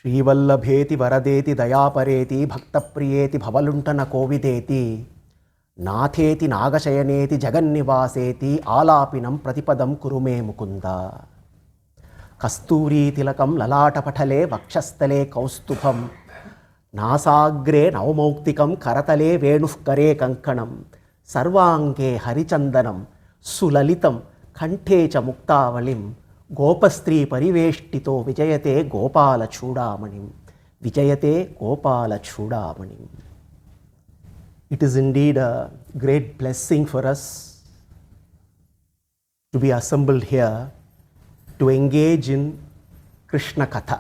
శ్రీవల్లభేతి వరదేతి దయాపరేతి భక్తప్రియేతి భవలుంటన కోవిదేతి నాథేతి నాగశయనేతి జగన్నివాసేతి ఆలాపినం ప్రతిపదం కురుమే ముకుంద. కస్తూరీ తిలకం లలాటపటలే వక్షస్థలే కౌస్తుభం నాసాగ్రే నవమౌక్తికం కరతలే వేణుఃకరే కంకణం సర్వాంగే హరిచందనం సులలితం కంఠే చ ముక్తావళిం గోపస్త్రీ పరివేష్టితో విజయతే Gopala చూడామణిం. విజయతే Gopala చూడామణిం. It is indeed a great blessing for us to be assembled here to engage in Krishna Katha.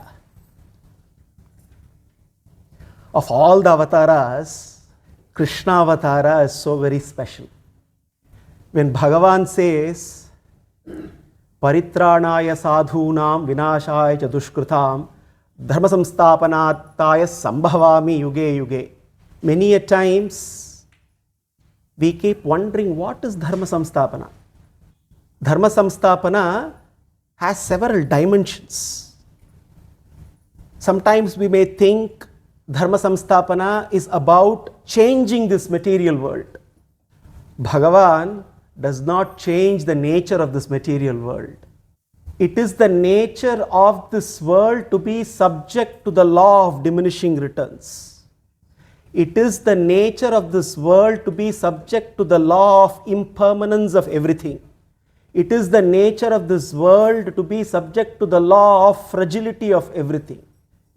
Of all the avatars, Krishna avatara is so very special. When Bhagavan says, Paritranaya sadhunam vinashaya cha dushkritam dharma samsthapanataya sambhavami yuge yuge. Many a times we keep wondering, what is dharma samsthapana? Dharma samsthapana has several dimensions. Sometimes we may think dharma samsthapana is about changing this material world. Bhagavan does not change the nature of this material world. It is the nature of this world to be subject to the law of diminishing returns. It is the nature of this world to be subject to the law of impermanence of everything. It is the nature of this world to be subject to the law of fragility of everything.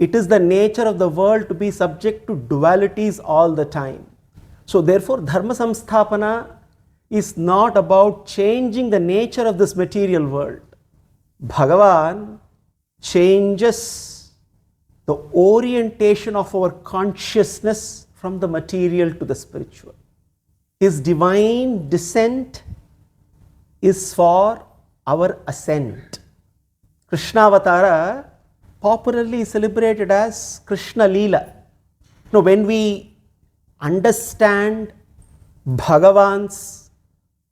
It is the nature of the world to be subject to dualities all the time. So therefore, dharma samsthapana is not about changing the nature of this material world. Bhagavan changes the orientation of our consciousness from the material to the spiritual. His divine descent is for our ascent. Krishna Avatara popularly celebrated as Krishna Leela. Now, when we understand Bhagavan's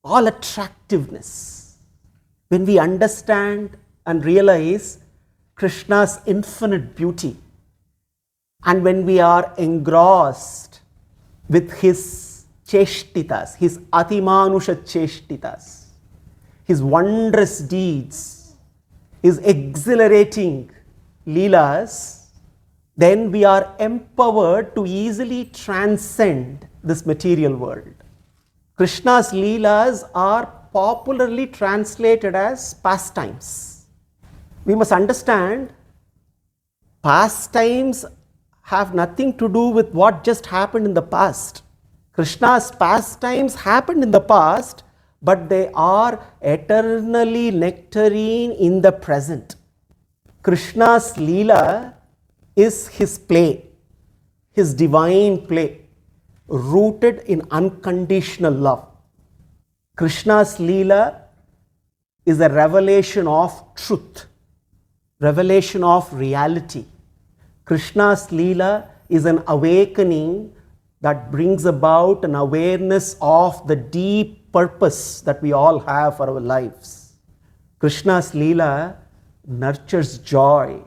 all attractiveness, when we understand and realize Krishna's infinite beauty, and when we are engrossed with his cheshtitas, his atimanusha cheshtitas, his wondrous deeds, his exhilarating leelas, then we are empowered to easily transcend this material world. Krishna's leelas are popularly translated as pastimes. We must understand, pastimes have nothing to do with what just happened in the past. Krishna's pastimes happened in the past, but they are eternally nectarine in the present. Krishna's Leela is his play, his divine play, rooted in unconditional love. Krishna's Leela is a revelation of truth, revelation of reality. Krishna's Leela is an awakening that brings about an awareness of the deep purpose that we all have for our lives. Krishna's Leela nurtures joy,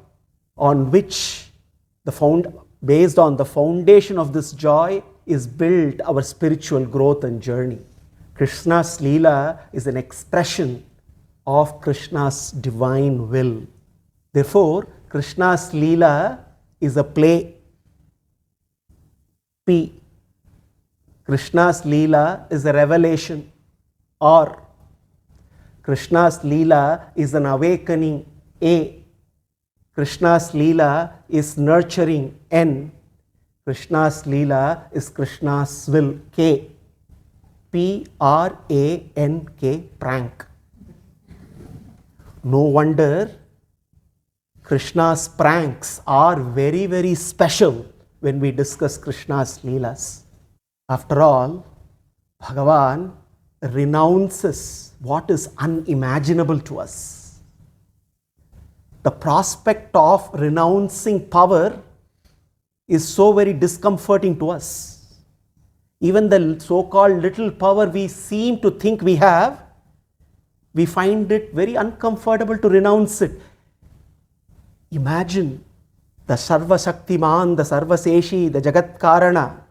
on which based on the foundation of this joy is built our spiritual growth and journey. Krishna's Leela is an expression of Krishna's divine will. Therefore, Krishna's Leela is a play. P. Krishna's Leela is a revelation. R. Krishna's Leela is an awakening. A. Krishna's Leela is nurturing. N. Krishna's Leela is Krishna's will. K. P-R-A-N-K, prank. No wonder Krishna's pranks are very, very special when we discuss Krishna's Leelas. After all, Bhagavan renounces what is unimaginable to us. The prospect of renouncing power is so very discomforting to us. Even the so-called little power we seem to think we have, we find it very uncomfortable to renounce it. Imagine the Sarva Shaktiman, the Sarva Seshi, the Jagat Karana,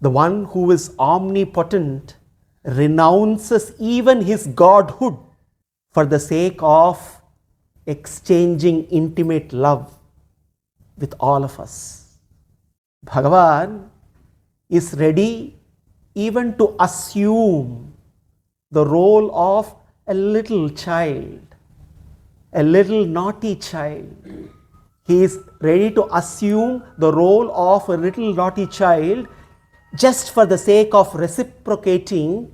the one who is omnipotent, renounces even his godhood for the sake of exchanging intimate love with all of us. Bhagavan is ready even to assume the role of a little child, a little naughty child. He is ready to assume the role of a little naughty child just for the sake of reciprocating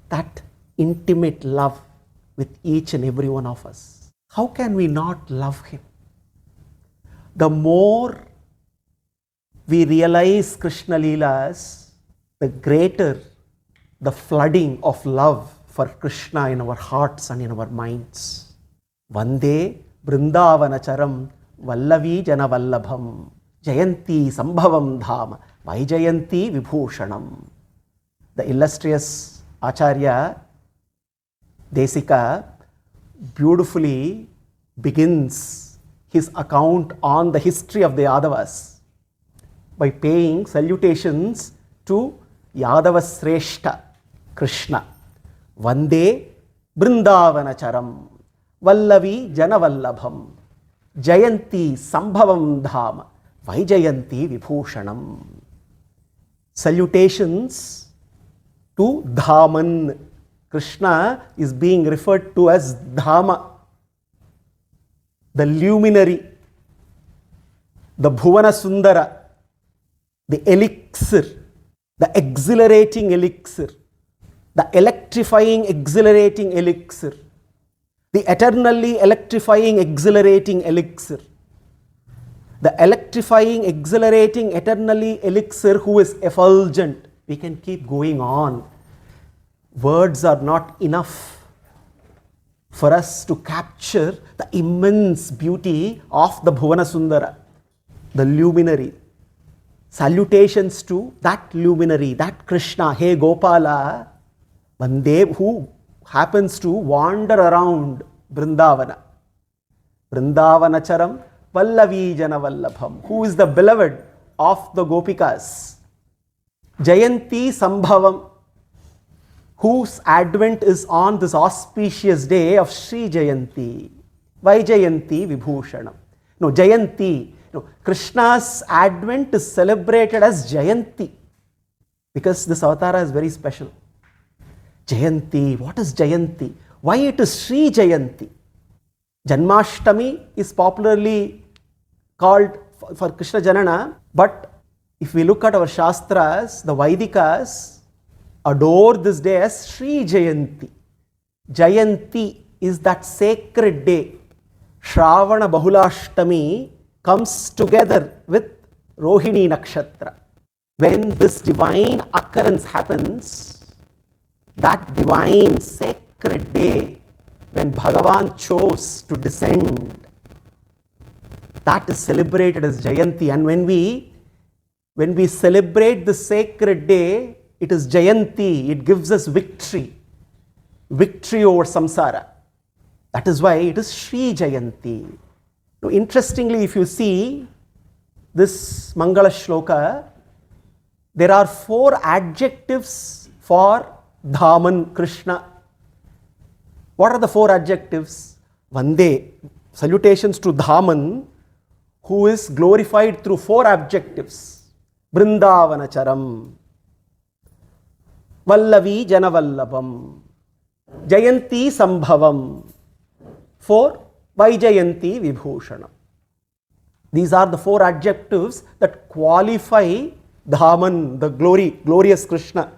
that intimate love with each and every one of us. How can we not love him? The more we realize Krishna Leelas, the greater the flooding of love for Krishna in our hearts and in our minds. Vande Brindavanacharam Vallavi Janavallabham Jayanti Sambhavam Dhama Vaijayanti Vibhushanam. The illustrious Acharya Desika beautifully begins his account on the history of the Yadavas by paying salutations to Yadava Sreshta Krishna. Vande Brindavanacharam Vallavi Janavallabham Jayanti Sambhavam Dhama Vaijayanti Vibhushanam. Salutations to Dhaman. Krishna is being referred to as Dhama, the luminary, the Bhuvana Sundara, the elixir, the exhilarating elixir, the electrifying, exhilarating elixir, the eternally electrifying, exhilarating elixir, the electrifying, exhilarating, eternally elixir who is effulgent. We can keep going on. Words are not enough for us to capture the immense beauty of the Bhuvana Sundara, the luminary. Salutations to that luminary, that Krishna, Hey Gopala, Vande, who happens to wander around Brindavana. Brindavanacharam Vallavi Janavallabham, who is the beloved of the Gopikas. Jayanti Sambhavam, whose advent is on this auspicious day of Sri Jayanti. Vaijayanti Vibhushanam. No, Jayanti. No, Krishna's advent is celebrated as Jayanti because this avatara is very special. Jayanti. What is Jayanti? Why it is Sri Jayanti? Janmashtami is popularly called for Krishna Janana, but if we look at our Shastras, the Vaidikas adore this day as Sri Jayanti. Jayanti is that sacred day. Shravana Bahulashtami comes together with Rohini Nakshatra. When this divine occurrence happens, that divine sacred day, when Bhagavan chose to descend, that is celebrated as Jayanti. And when we celebrate the sacred day, it is Jayanti. It gives us victory over samsara. That is why it is Sri Jayanti. Now, interestingly, if you see this Mangala Shloka, there are 4 adjectives for Dhaman Krishna. What are the 4 adjectives? Vande, salutations to Dhaman, who is glorified through 4 adjectives. Brindavanacharam, Vallavi Janavallabham, Jayanti Sambhavam, 4 Vaijayanti Vibhushanam. These are the 4 adjectives that qualify Dhaman, the glorious Krishna,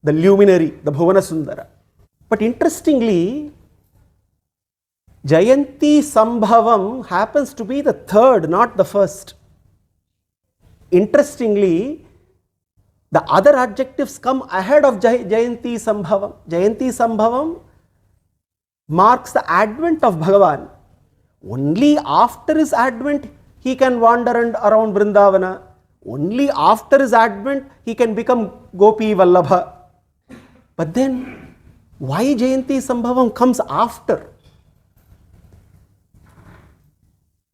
the luminary, the Bhuvana Sundara. But interestingly, Jayanti Sambhavam happens to be the 3rd, not the 1st. Interestingly, the other adjectives come ahead of Jayanti Sambhavam. Jayanti Sambhavam marks the advent of Bhagavan. Only after his advent he can wander around Vrindavana. Only after his advent he can become Gopi Vallabha. But then why Jayanti Sambhavam comes after?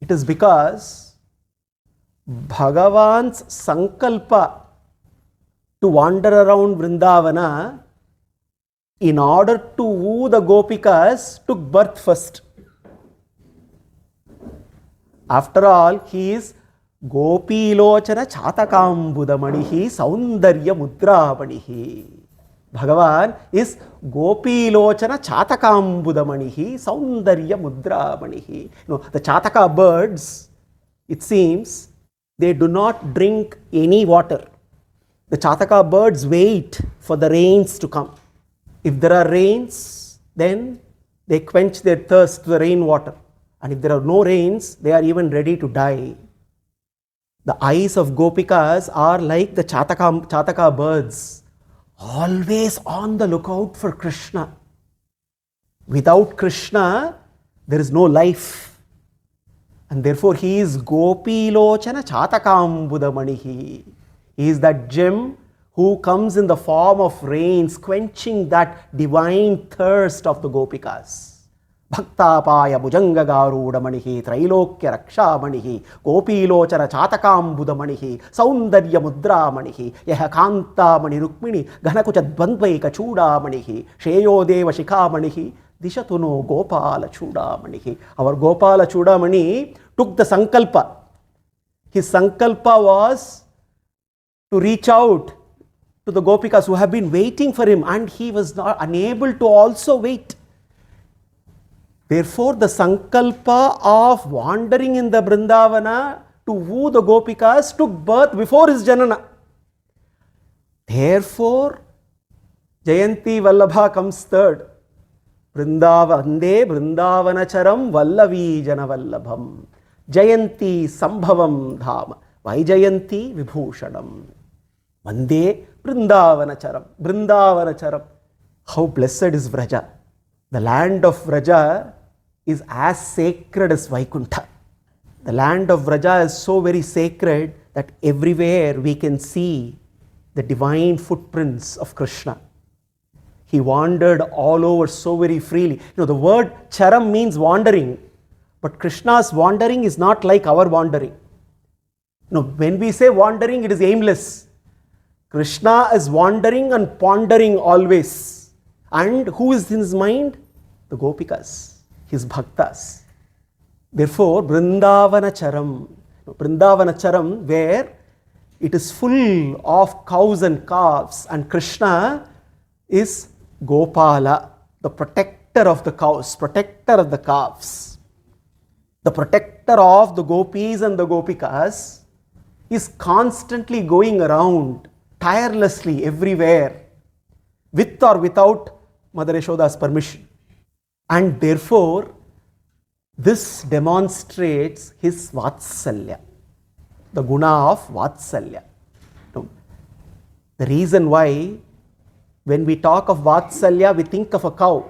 It is because Bhagavan's sankalpa to wander around Vrindavana in order to woo the gopikas took birth first. After all, he is Gopilochana Chatakambudamanihi Saundarya Mudramanihi. Bhagavan is Gopilochana Chatakambudamanihi Saundarya Mudramanihi. No, the Chataka birds, it seems, they do not drink any water. The Chataka birds wait for the rains to come. If there are rains, then they quench their thirst to the rainwater. And if there are no rains, they are even ready to die. The eyes of Gopikas are like the Chataka birds, always on the lookout for Krishna. Without Krishna, there is no life. And therefore, he is Gopilochana Chatakambudamanihi. He is that gem who comes in the form of rains, quenching that divine thirst of the Gopikas. Bhaktapaya Bhujangagarudamanihi, Trailokya Rakshamanihi, Gopilochana Chatakambudamanihi, Saundarya Mudramanihi, Yahakanta Mani Rukmini, Ganakucha Dvandvaika Chudamanihi, Sheyodeva Shikamanihi, Dishatuno Gopala Chudamanihi. Our Gopala Chudamani took the sankalpa. His sankalpa was to reach out to the Gopikas who have been waiting for him, and he was not unable to also wait. Therefore, the sankalpa of wandering in the Vrindavana to woo the Gopikas took birth before his Janana. Therefore, Jayanti Vallabha comes third. Vrindavande Vrindavanacharam Vallavi Janavallabham. Jayanti Sambhavam Dhama. Vaijayanti Vibhushanam. Vande Vrindavanacharam. Vrindavanacharam. How blessed is Vraja. The land of Vraja is as sacred as Vaikuntha. The land of Vraja is so very sacred that everywhere we can see the divine footprints of Krishna. He wandered all over so very freely. The word charam means wandering, but Krishna's wandering is not like our wandering. When we say wandering, it is aimless. Krishna is wandering and pondering always. And who is in his mind? The Gopikas, his bhaktas. Therefore, Vrindavanacharam, where it is full of cows and calves, and Krishna is Gopala, the protector of the cows, protector of the calves. The protector of the gopis and the gopikas is constantly going around tirelessly everywhere, with or without Mother Yashoda's permission. And therefore, this demonstrates his Vatsalya, the guna of Vatsalya. The reason why when we talk of Vatsalya, we think of a cow,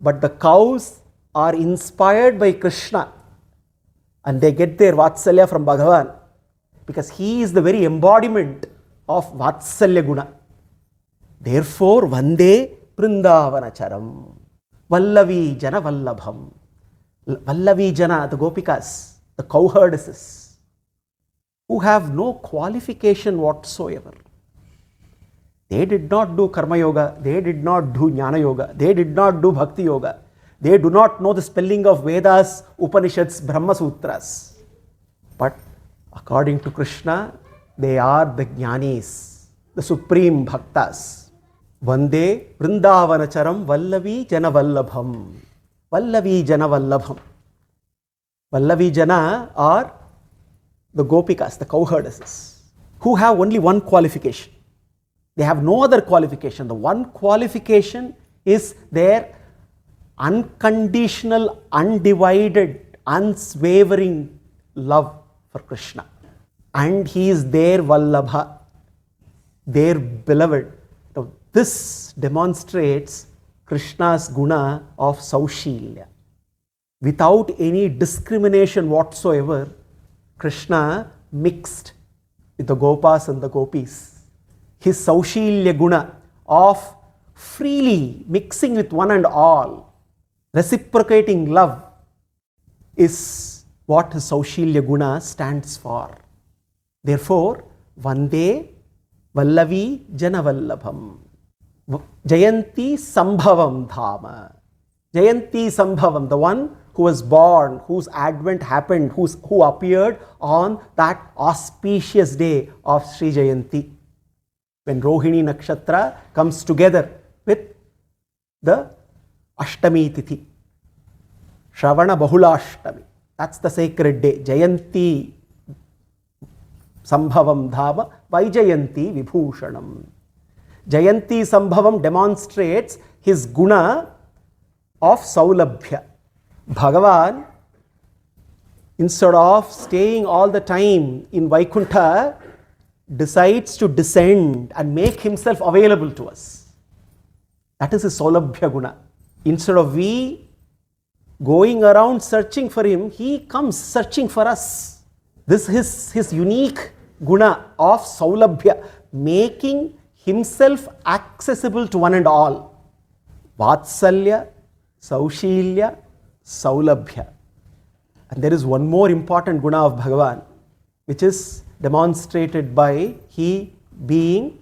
but the cows are inspired by Krishna and they get their Vatsalya from Bhagavan, because he is the very embodiment of Vatsalya guna. Therefore, Vande Vrindavanacharam, Vallavi Jana Vallabham. Vallavi Jana, the Gopikas, the cowherdesses, who have no qualification whatsoever. They did not do Karma Yoga, they did not do Jnana Yoga, they did not do Bhakti Yoga, they do not know the spelling of Vedas, Upanishads, Brahma Sutras. But according to Krishna, they are the Jnanis, the supreme Bhaktas. Vande Vrindavanacharam Vallavi Jana Vallabham. Vallavi Jana Vallabham. Vallavi Jana are the Gopikas, the cowherdesses, who have only one qualification. They have no other qualification. The one qualification is their unconditional, undivided, unswavering love for Krishna. And he is their Vallabha, their beloved. Now, this demonstrates Krishna's guna of Saushilya. Without any discrimination whatsoever, Krishna mixed with the Gopas and the Gopis. His Saushilya guna of freely mixing with one and all, reciprocating love, is what his Saushilya guna stands for. Therefore, Vande Vallavi Janavallabham. Jayanti Sambhavam Dhama. Jayanti Sambhavam, the one who was born, whose advent happened, who appeared on that auspicious day of Sri Jayanti, when Rohini Nakshatra comes together with the Ashtami Tithi, Shravana Bahulashtami. That's the sacred day. Jayanti Sambhavam Dhama Vaijayanti Vibhushanam. Jayanti Sambhavam demonstrates his guna of Saulabhya. Bhagavan, instead of staying all the time in Vaikuntha, decides to descend and make himself available to us. That is his Saulabhya guna. Instead of we going around searching for him, he comes searching for us. This is his unique guna of Saulabhya, making himself accessible to one and all. Vatsalya, Saushilya, Saulabhya. And there is one more important guna of Bhagavan, which is demonstrated by he being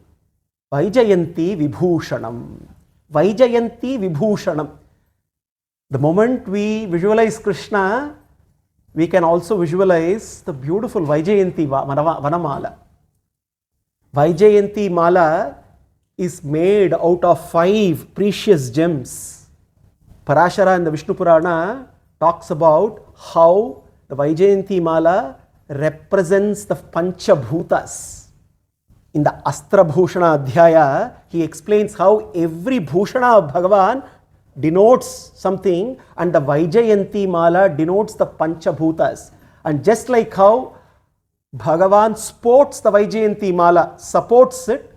Vaijayanti Vibhushanam. Vaijayanti Vibhushanam. The moment we visualize Krishna, we can also visualize the beautiful Vaijayanti Vanamala. Vaijayanti Mala is made out of 5 precious gems. Parashara in the Vishnu Purana talks about how the Vaijayanti Mala represents the Panchabhutas. In the Astra Bhushana Adhyaya, he explains how every Bhushana of Bhagavan denotes something, and the Vaijayanti Mala denotes the Panchabhutas. And just like how Bhagavan sports the Vaijayanti Mala, supports it,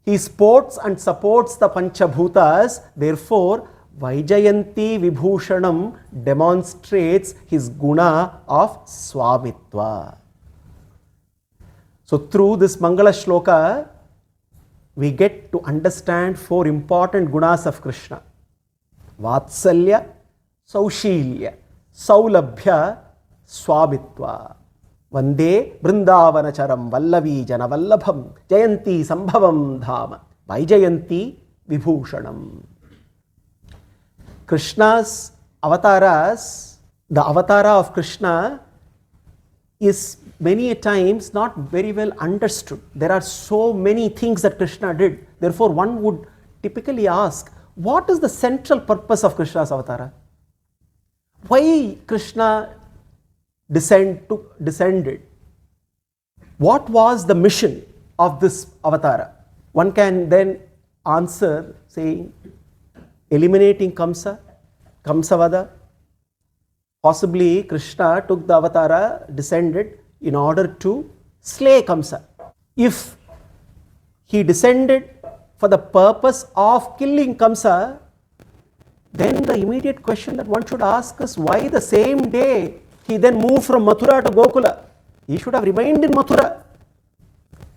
he sports and supports the Panchabhutas. Therefore, Vaijayanti Vibhushanam demonstrates his guna of Swamitva. So through this Mangala Shloka, we get to understand 4 important gunas of Krishna. Vatsalya, Saushilya, Saulabhya, Swamitva. Vande Vrindavanacharam Vallavi Janavallabham Jayanti Sambhavam Dhama Vaijayanti Vibhushanam. Krishna's avatars, the avatara of Krishna is many a times not very well understood. There are so many things that Krishna did. Therefore, one would typically ask, what is the central purpose of Krishna's avatara? Why Krishna descended? What was the mission of this avatara? One can then answer saying, eliminating Kamsa, Kamsavada. Possibly Krishna took the avatara, descended in order to slay Kamsa. If he descended for the purpose of killing Kamsa, then the immediate question that one should ask is, why the same day he then moved from Mathura to Gokula? He should have remained in Mathura.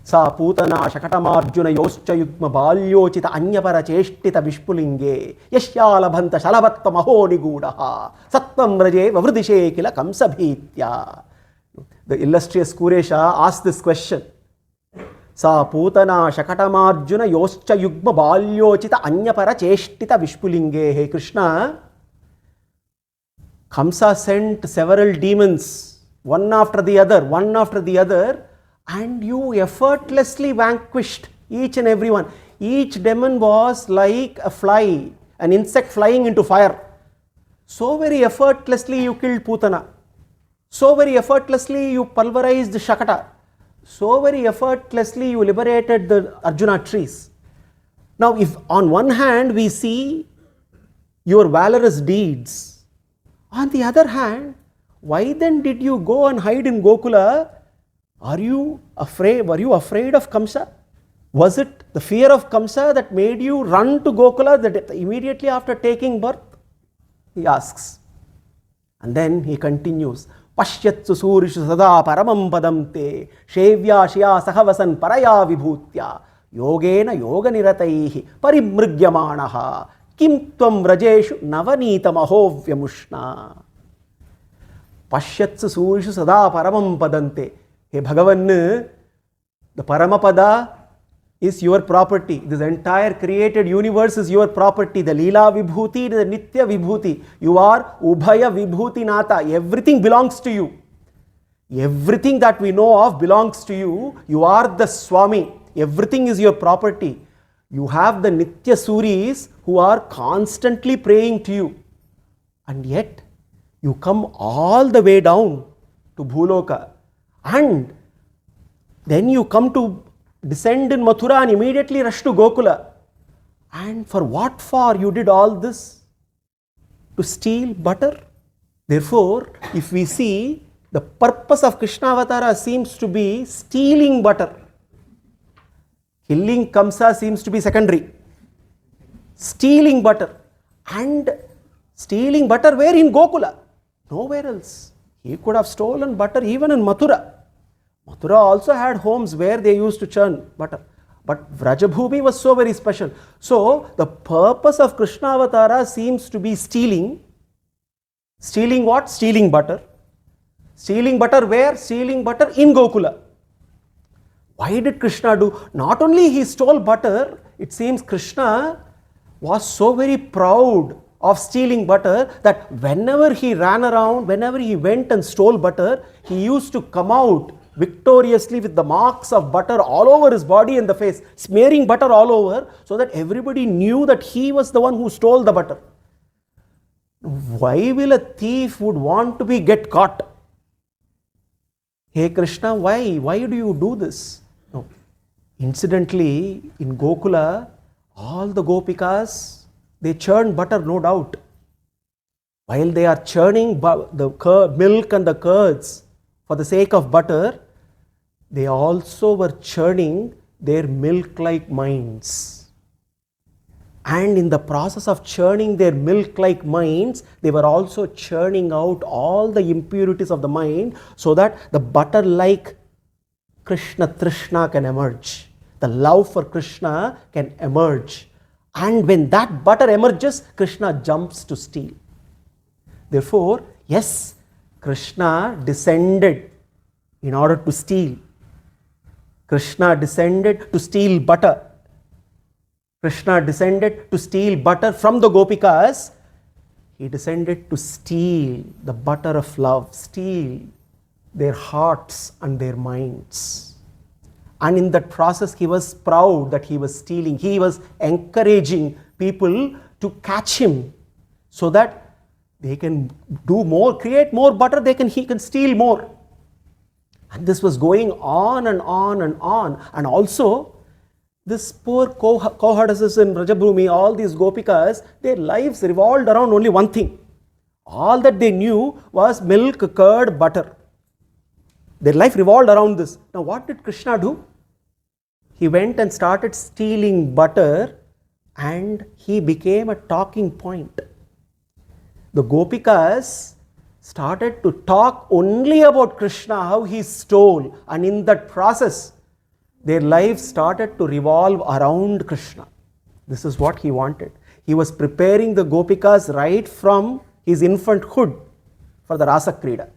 Sa Putana Shakatamarjuna Yoscha Yugma Balyochita Anyapara Cheshtita Vishpulinge Yashyalabhanta Shalabatta Mahoni Gudaha Sattam Raje Vavridishe Kila Kamsa Bhitya. The illustrious Kuresha asked this question. Sa Putana Shakatamarjuna Yoscha Yugma Balyochita Anyapara Cheshtita Vishpulinge. Hey Krishna, Kamsa sent several demons, one after the other, and you effortlessly vanquished each and every one. Each demon was like a fly, an insect flying into fire. So very effortlessly you killed Putana. So very effortlessly you pulverized Shakata. So very effortlessly you liberated the Arjuna trees. Now, if on one hand we see your valorous deeds, on the other hand, why then did you go and hide in Gokula? Were you afraid of Kamsa? Was it the fear of Kamsa that made you run to Gokula that immediately after taking birth? He asks. And then he continues. Pashyatsu surishu sada paramam padamte shevya shya sahavasan paraya vibhutya yogena yoga nirataihi parimrigyamanaha kim tvam vrajeshu navanita mahovyamushna. Pashyatsu surishu sada paramam padante. Hey Bhagavan, the Paramapada is your property. This entire created universe is your property. The Leela Vibhuti, the Nitya Vibhuti. You are Ubhaya Vibhuti Nata. Everything belongs to you. Everything that we know of belongs to you. You are the Swami. Everything is your property. You have the Nitya Suris who are constantly praying to you. And yet, you come all the way down to Bhuloka. And then you come to descend in Mathura and immediately rush to Gokula. And for what for you did all this? To steal butter? Therefore, if we see, the purpose of Krishna Avatara seems to be stealing butter. Killing Kamsa seems to be secondary. Stealing butter. And stealing butter where? In Gokula. Nowhere else. He could have stolen butter even in Mathura. Mathura also had homes where they used to churn butter. But Vrajabhumi was so very special. So, the purpose of Krishna Avatara seems to be stealing. Stealing what? Stealing butter. Stealing butter where? Stealing butter in Gokula. Why did Krishna do? Not only he stole butter, it seems Krishna was so very proud of stealing butter that whenever he ran around, whenever he went and stole butter, he used to come out victoriously with the marks of butter all over his body and the face, smearing butter all over so that everybody knew that he was the one who stole the butter. Why will a thief would want to get caught? Hey Krishna, why? Why do you do this? No. Incidentally, in Gokula, all the gopikas, they churn butter, no doubt. While they are churning the milk and the curds for the sake of butter, they also were churning their milk-like minds. And in the process of churning their milk-like minds, they were also churning out all the impurities of the mind so that the butter-like Krishna Trishna can emerge. The love for Krishna can emerge. And when that butter emerges, Krishna jumps to steal. Therefore, yes, Krishna descended in order to steal. Krishna descended to steal butter. Krishna descended to steal butter from the gopikas. He descended to steal the butter of love, steal their hearts and their minds. And in that process, he was proud that he was stealing. He was encouraging people to catch him so that they can do more, create more butter, he can steal more. And this was going on and on and on. And also, this poor cohortes in Vrajabhumi, all these gopikas, their lives revolved around only one thing. All that they knew was milk, curd, butter. Their life revolved around this. Now what did Krishna do? He went and started stealing butter and he became a talking point. The gopikas started to talk only about Krishna, how he stole, and in that process, their lives started to revolve around Krishna. This is what he wanted. He was preparing the gopikas right from his infanthood for the Rasa Krida.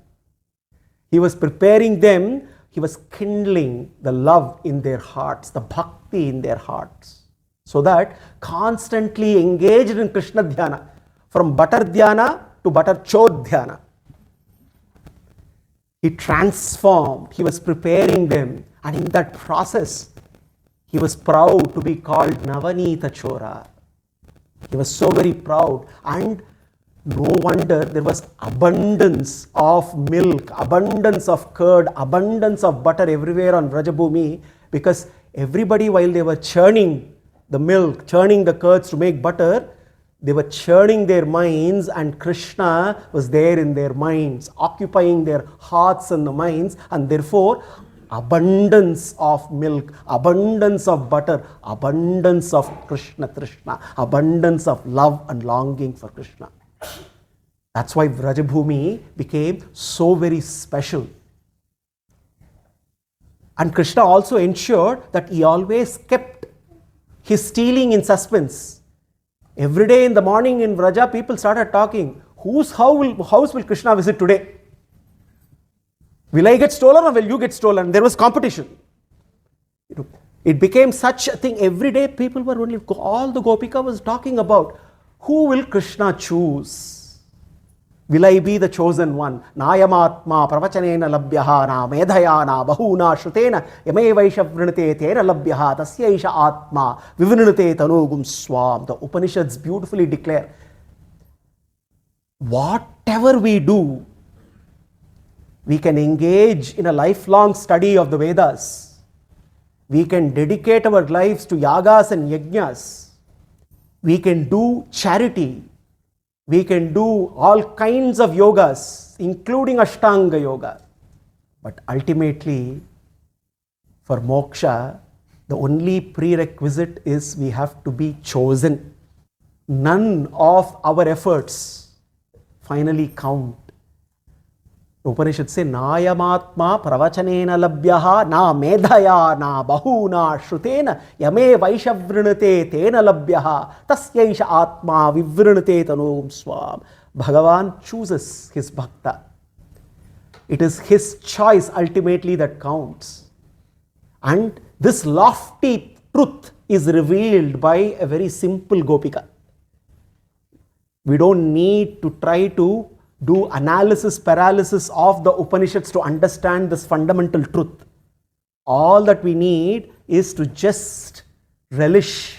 He was preparing them, he was kindling the love in their hearts, the bhakti in their hearts, so that constantly engaged in Krishna Dhyana, from butter Dhyana to butter Chod Dhyana. He transformed, he was preparing them, and in that process, he was proud to be called Navanita Chora. He was so very proud, and no wonder there was abundance of milk, abundance of curd, abundance of butter everywhere on Vrajabhumi, because everybody, while they were churning the milk, churning the curds to make butter, they were churning their minds, and Krishna was there in their minds, occupying their hearts and the minds, and therefore abundance of milk, abundance of butter, abundance of Krishna Trishna, abundance of love and longing for Krishna. That's why Vrajabhumi became so very special. And Krishna also ensured that he always kept his stealing in suspense. Every day in the morning in Vraja, people started talking, whose house will Krishna visit today? Will I get stolen or will you get stolen? There was competition. It became such a thing. Every day people were only, all the Gopika was talking about, who will Krishna choose? Will I be the chosen one? Nayamatma pravachanena labhyaha na medhaya na bahuna shrutena yame vaishavrinate tena labhyaha tasya isha atma vivrinate tanugum swam. The Upanishads beautifully declare, whatever we do, we can engage in a lifelong study of the Vedas. We can dedicate our lives to yagas and yajnas. We can do charity. We can do all kinds of yogas, including Ashtanga yoga. But ultimately, for moksha, the only prerequisite is we have to be chosen. None of our efforts finally count. The Upanishad say, Nayamatma pravachanena labhyaha na medhaya na bahuna shrutena yame vaishavrinate tena labhyaha tasyaisha atma vivrinate tanugum swam. Bhagavan chooses his bhakta. It is his choice ultimately that counts. And this lofty truth is revealed by a very simple Gopika. We don't need to try to do analysis paralysis of the Upanishads to understand this fundamental truth. All that we need is to just relish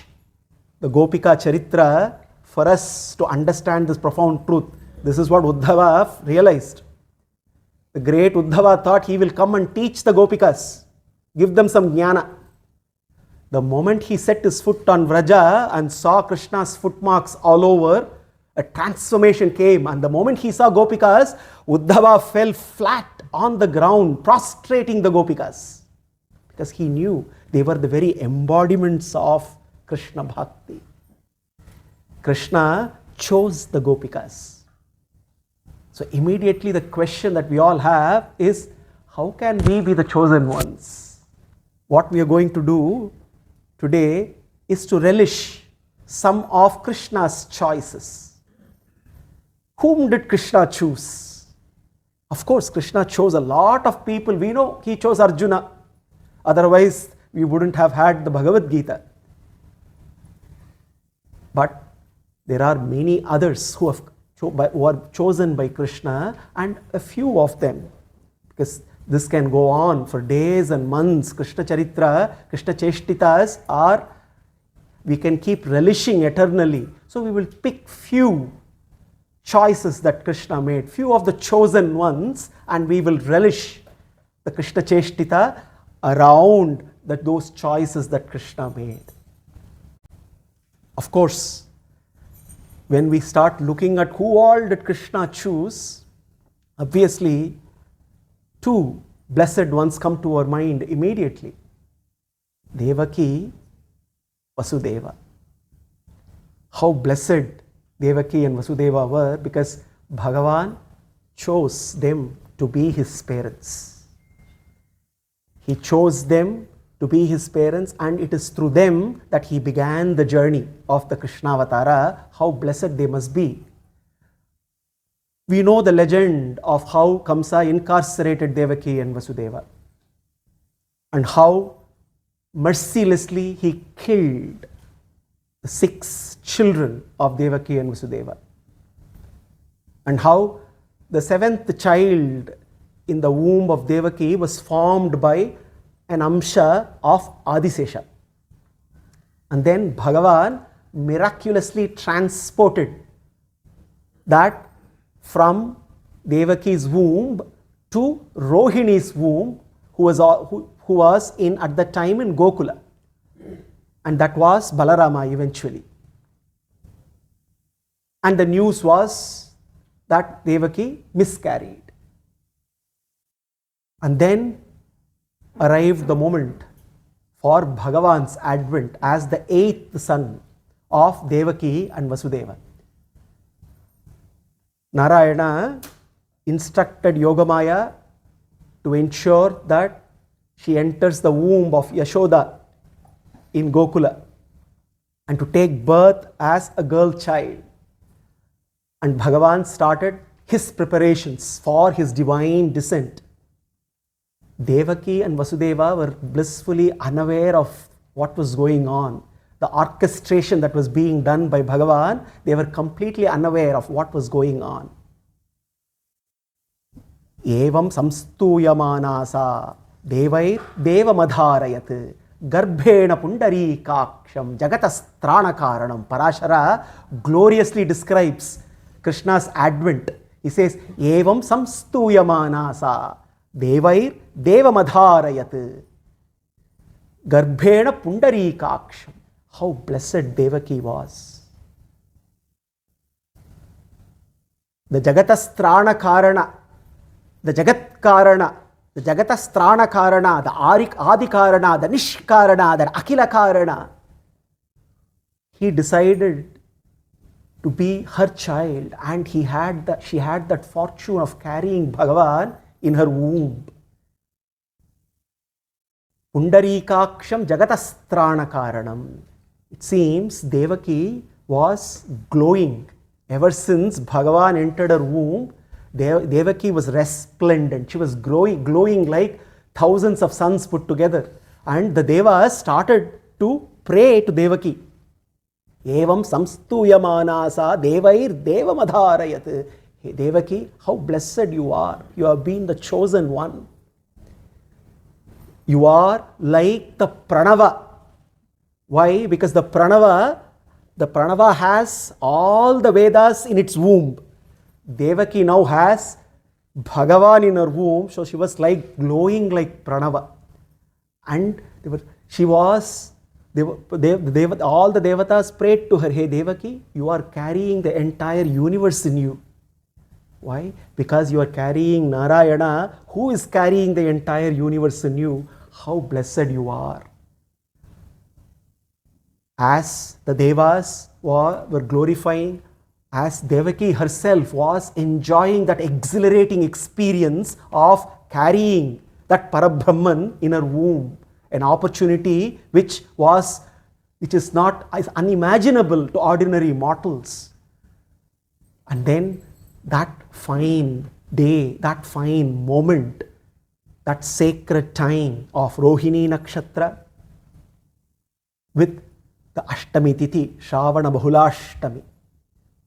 the Gopika Charitra for us to understand this profound truth. This is what Uddhava realized. The great Uddhava thought he will come and teach the Gopikas, give them some jnana. The moment he set his foot on Vraja and saw Krishna's footmarks all over, a transformation came, and the moment he saw Gopikas, Uddhava fell flat on the ground, prostrating the Gopikas, because he knew they were the very embodiments of Krishna Bhakti. Krishna chose the Gopikas. So immediately the question that we all have is, how can we be the chosen ones? What we are going to do today is to relish some of Krishna's choices. Whom did Krishna choose? Of course, Krishna chose a lot of people. We know he chose Arjuna. Otherwise, we wouldn't have had the Bhagavad Gita. But there are many others who are chosen by Krishna, and a few of them, because this can go on for days and months. Krishna Charitra, Krishna Cheshtitas are, we can keep relishing eternally. So we will pick few choices that Krishna made, few of the chosen ones, and we will relish the Krishna Cheshtita around those choices that Krishna made. Of course, when we start looking at who all did Krishna choose, obviously two blessed ones come to our mind immediately. Devaki, Vasudeva. How blessed Devaki and Vasudeva were, because Bhagavan chose them to be his parents. He chose them to be his parents, and it is through them that he began the journey of the Krishnavatara. How blessed they must be. We know the legend of how Kamsa incarcerated Devaki and Vasudeva, and how mercilessly he killed the 6 children of Devaki and Vasudeva, and how the 7th child in the womb of Devaki was formed by an amsha of Adisesha. And then Bhagavan miraculously transported that from Devaki's womb to Rohini's womb, who was in at that time in Gokula. And that was Balarama eventually. And the news was that Devaki miscarried. And then arrived the moment for Bhagavan's advent as the 8th son of Devaki and Vasudeva. Narayana instructed Yogamaya to ensure that she enters the womb of Yashoda in Gokula and to take birth as a girl child. And Bhagavan started his preparations for his divine descent. Devaki and Vasudeva were blissfully unaware of what was going on. The orchestration that was being done by Bhagavan, they were completely unaware of what was going on. Evam samstuyamanasa devair devamadharayat garbhena pundarikaksham jagatasthranakaranam. Parashara gloriously describes Krishna's advent. He says, Evam samstuyamanasa devair devamadharayat garbhena pundarikaksham. How blessed Devaki was. The Jagatasthana Karana, the Jagat Karana, the Jagatasthana Karana, the Adi Karana, the Nishkarana, the Akila Karana. He decided to be her child, and she had that fortune of carrying Bhagavan in her womb. Pundarikaksham Jagatasthana Karanam. It seems Devaki was glowing. Ever since Bhagavan entered her womb, Devaki was resplendent. She was glowing like thousands of suns put together. And the Devas started to pray to Devaki. Evam samstuyamanasa devair devamadharayat. Hey Devaki, how blessed you are. You have been the chosen one. You are like the Pranava. Why? Because the Pranava has all the Vedas in its womb. Devaki now has Bhagavan in her womb, so she was like glowing like Pranava. And all the Devatas prayed to her, hey Devaki, you are carrying the entire universe in you. Why? Because you are carrying Narayana, who is carrying the entire universe in you. How blessed you are. As the Devas were glorifying, as Devaki herself was enjoying that exhilarating experience of carrying that Parabrahman in her womb, an opportunity which is not as unimaginable to ordinary mortals. And then that fine day, that fine moment, that sacred time of Rohini Nakshatra with the Ashtami Tithi, Shravana Bahulashtami.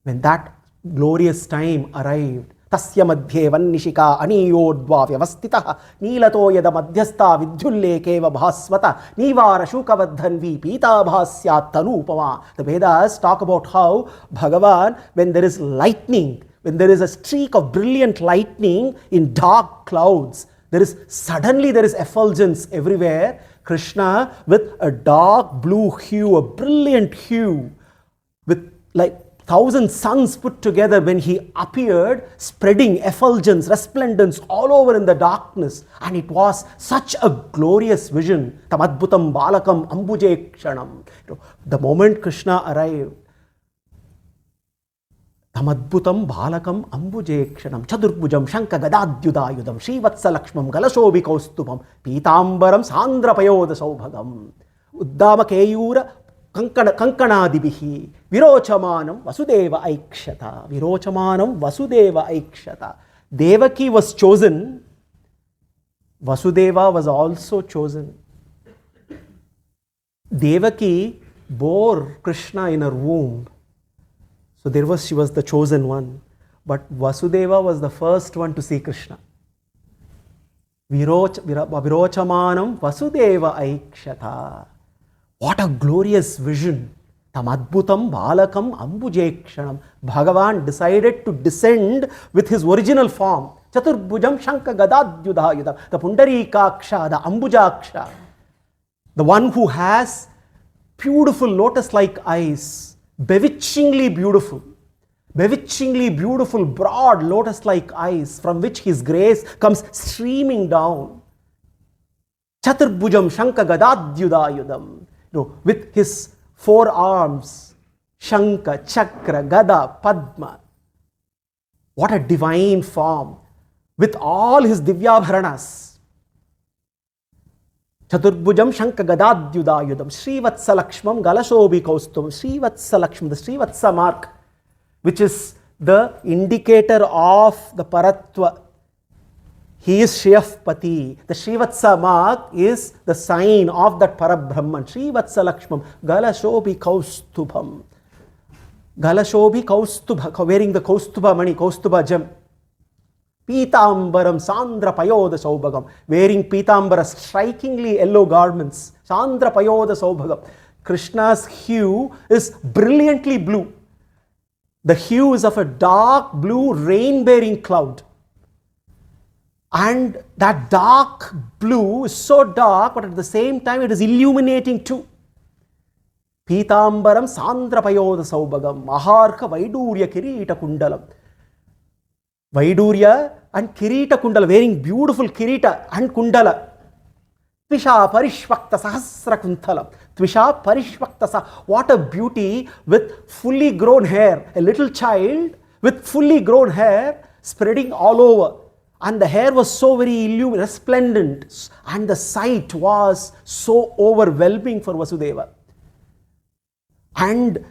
When that glorious time arrived, Tasya Madhye Vannishika Aniyodva Vyavastitaha Nilato Yada Madhyastha Vidyullekeva Bhaswata Nivara Shukavadhanvi Pita Bhasyat Tanupama. The Vedas talk about how Bhagavan, when there is lightning, when there is a streak of brilliant lightning in dark clouds, there is effulgence everywhere. Krishna with a dark blue hue, a brilliant hue, with like 1,000 suns put together, when he appeared, spreading effulgence, resplendence all over in the darkness. And it was such a glorious vision. Tamadbhutam balakam ambujekshanam. The moment Krishna arrived, Tamadbhutam balakam ambujekshanam chadurbhujam shanka gadadyudayudam srivatsalakshmam galashobi pitambaram sandrapayoda saubhagam uddama keyura kankanadibihi virochamanam vasudeva aikshata. Devaki was chosen. Vasudeva was also chosen. Devaki bore Krishna in her womb. So she was the chosen one. But Vasudeva was the first one to see Krishna. Virochamanam Vasudeva Aikshata. What a glorious vision. Tamadbhutam balakam ambujekshanam. Bhagavan decided to descend with his original form. Chaturbhujam shanka gadadyudayudam. The Pundarikaksha, the Ambujaksha. The one who has beautiful lotus-like eyes. Bewitchingly beautiful, broad lotus-like eyes from which his grace comes streaming down. Chaturbhujam Shanka Gadadyudayudam. With his 4 arms, Shanka, Chakra, Gada, Padma. What a divine form. With all his Divyabharanas. Chaturbhujam Shanka Gadadyudayudam Srivatsalakshmam Galashobi Kaustum. Srivatsalakshmam, the Srivatsa mark, which is the indicator of the Paratva. He is Shriyapati. The Srivatsa mark is the sign of that Parabrahman. Srivatsa Lakshmam. Galashobi Kaustubham. Galashobi Kaustubha. Wearing the Kaustubha mani, Kaustubha gem. Pitambaram Sandra Payoda Saubhagam. Wearing Pitambara, strikingly yellow garments. Sandra Payoda Saubhagam. Krishna's hue is brilliantly blue. The hue is of a dark blue rain-bearing cloud. And that dark blue is so dark, but at the same time it is illuminating too. Pitambaram Sandra Payoda Saubhagam. Maharka Vaidurya Kirita Kundalam. Vaidurya and Kirita Kundala, wearing beautiful Kirita and Kundala. Tvisha Parishvakta Sahasra Kuntalam. Tvisha Parishvakta. What a beauty, with fully grown hair. A little child with fully grown hair spreading all over. And the hair was so very resplendent. And the sight was so overwhelming for Vasudeva. And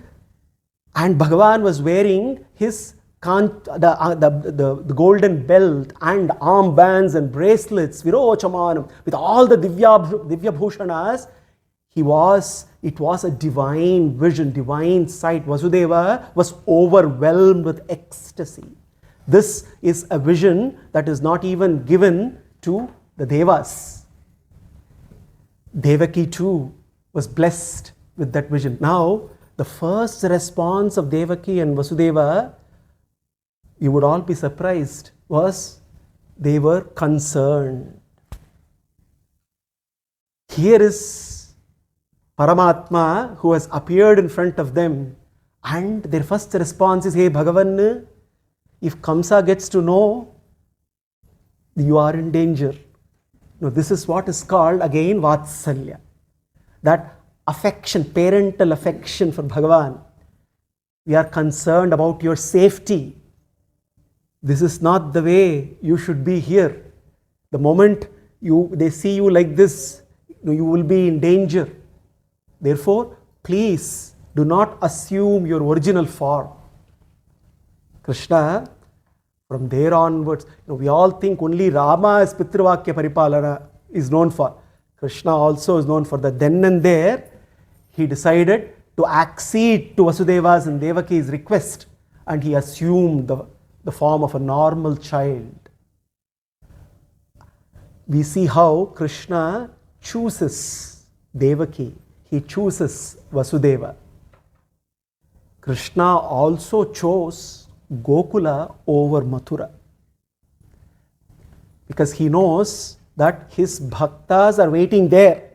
Bhagavan was wearing his the golden belt and armbands and bracelets, Virochamanam, with all the Divya Bhushanas. It was a divine vision, divine sight. Vasudeva was overwhelmed with ecstasy. This is a vision that is not even given to the Devas. Devaki too was blessed with that vision. Now, the first response of Devaki and Vasudeva, you would all be surprised, was they were concerned. Here is Paramatma who has appeared in front of them, and their first response is, hey Bhagavan, if Kamsa gets to know, you are in danger. No, this is what is called again Vatsalya. That affection, parental affection for Bhagavan. We are concerned about your safety. This is not the way you should be here. The moment they see you like this, you will be in danger. Therefore, please do not assume your original form. Krishna, from there onwards, we all think only Rama as Pitruvakya Paripalana is known for. Krishna also is known for that. Then and there, he decided to accede to Vasudeva's and Devaki's request, and he assumed the form of a normal child. We see how Krishna chooses Devaki. He chooses Vasudeva. Krishna also chose Gokula over Mathura, because he knows that his bhaktas are waiting there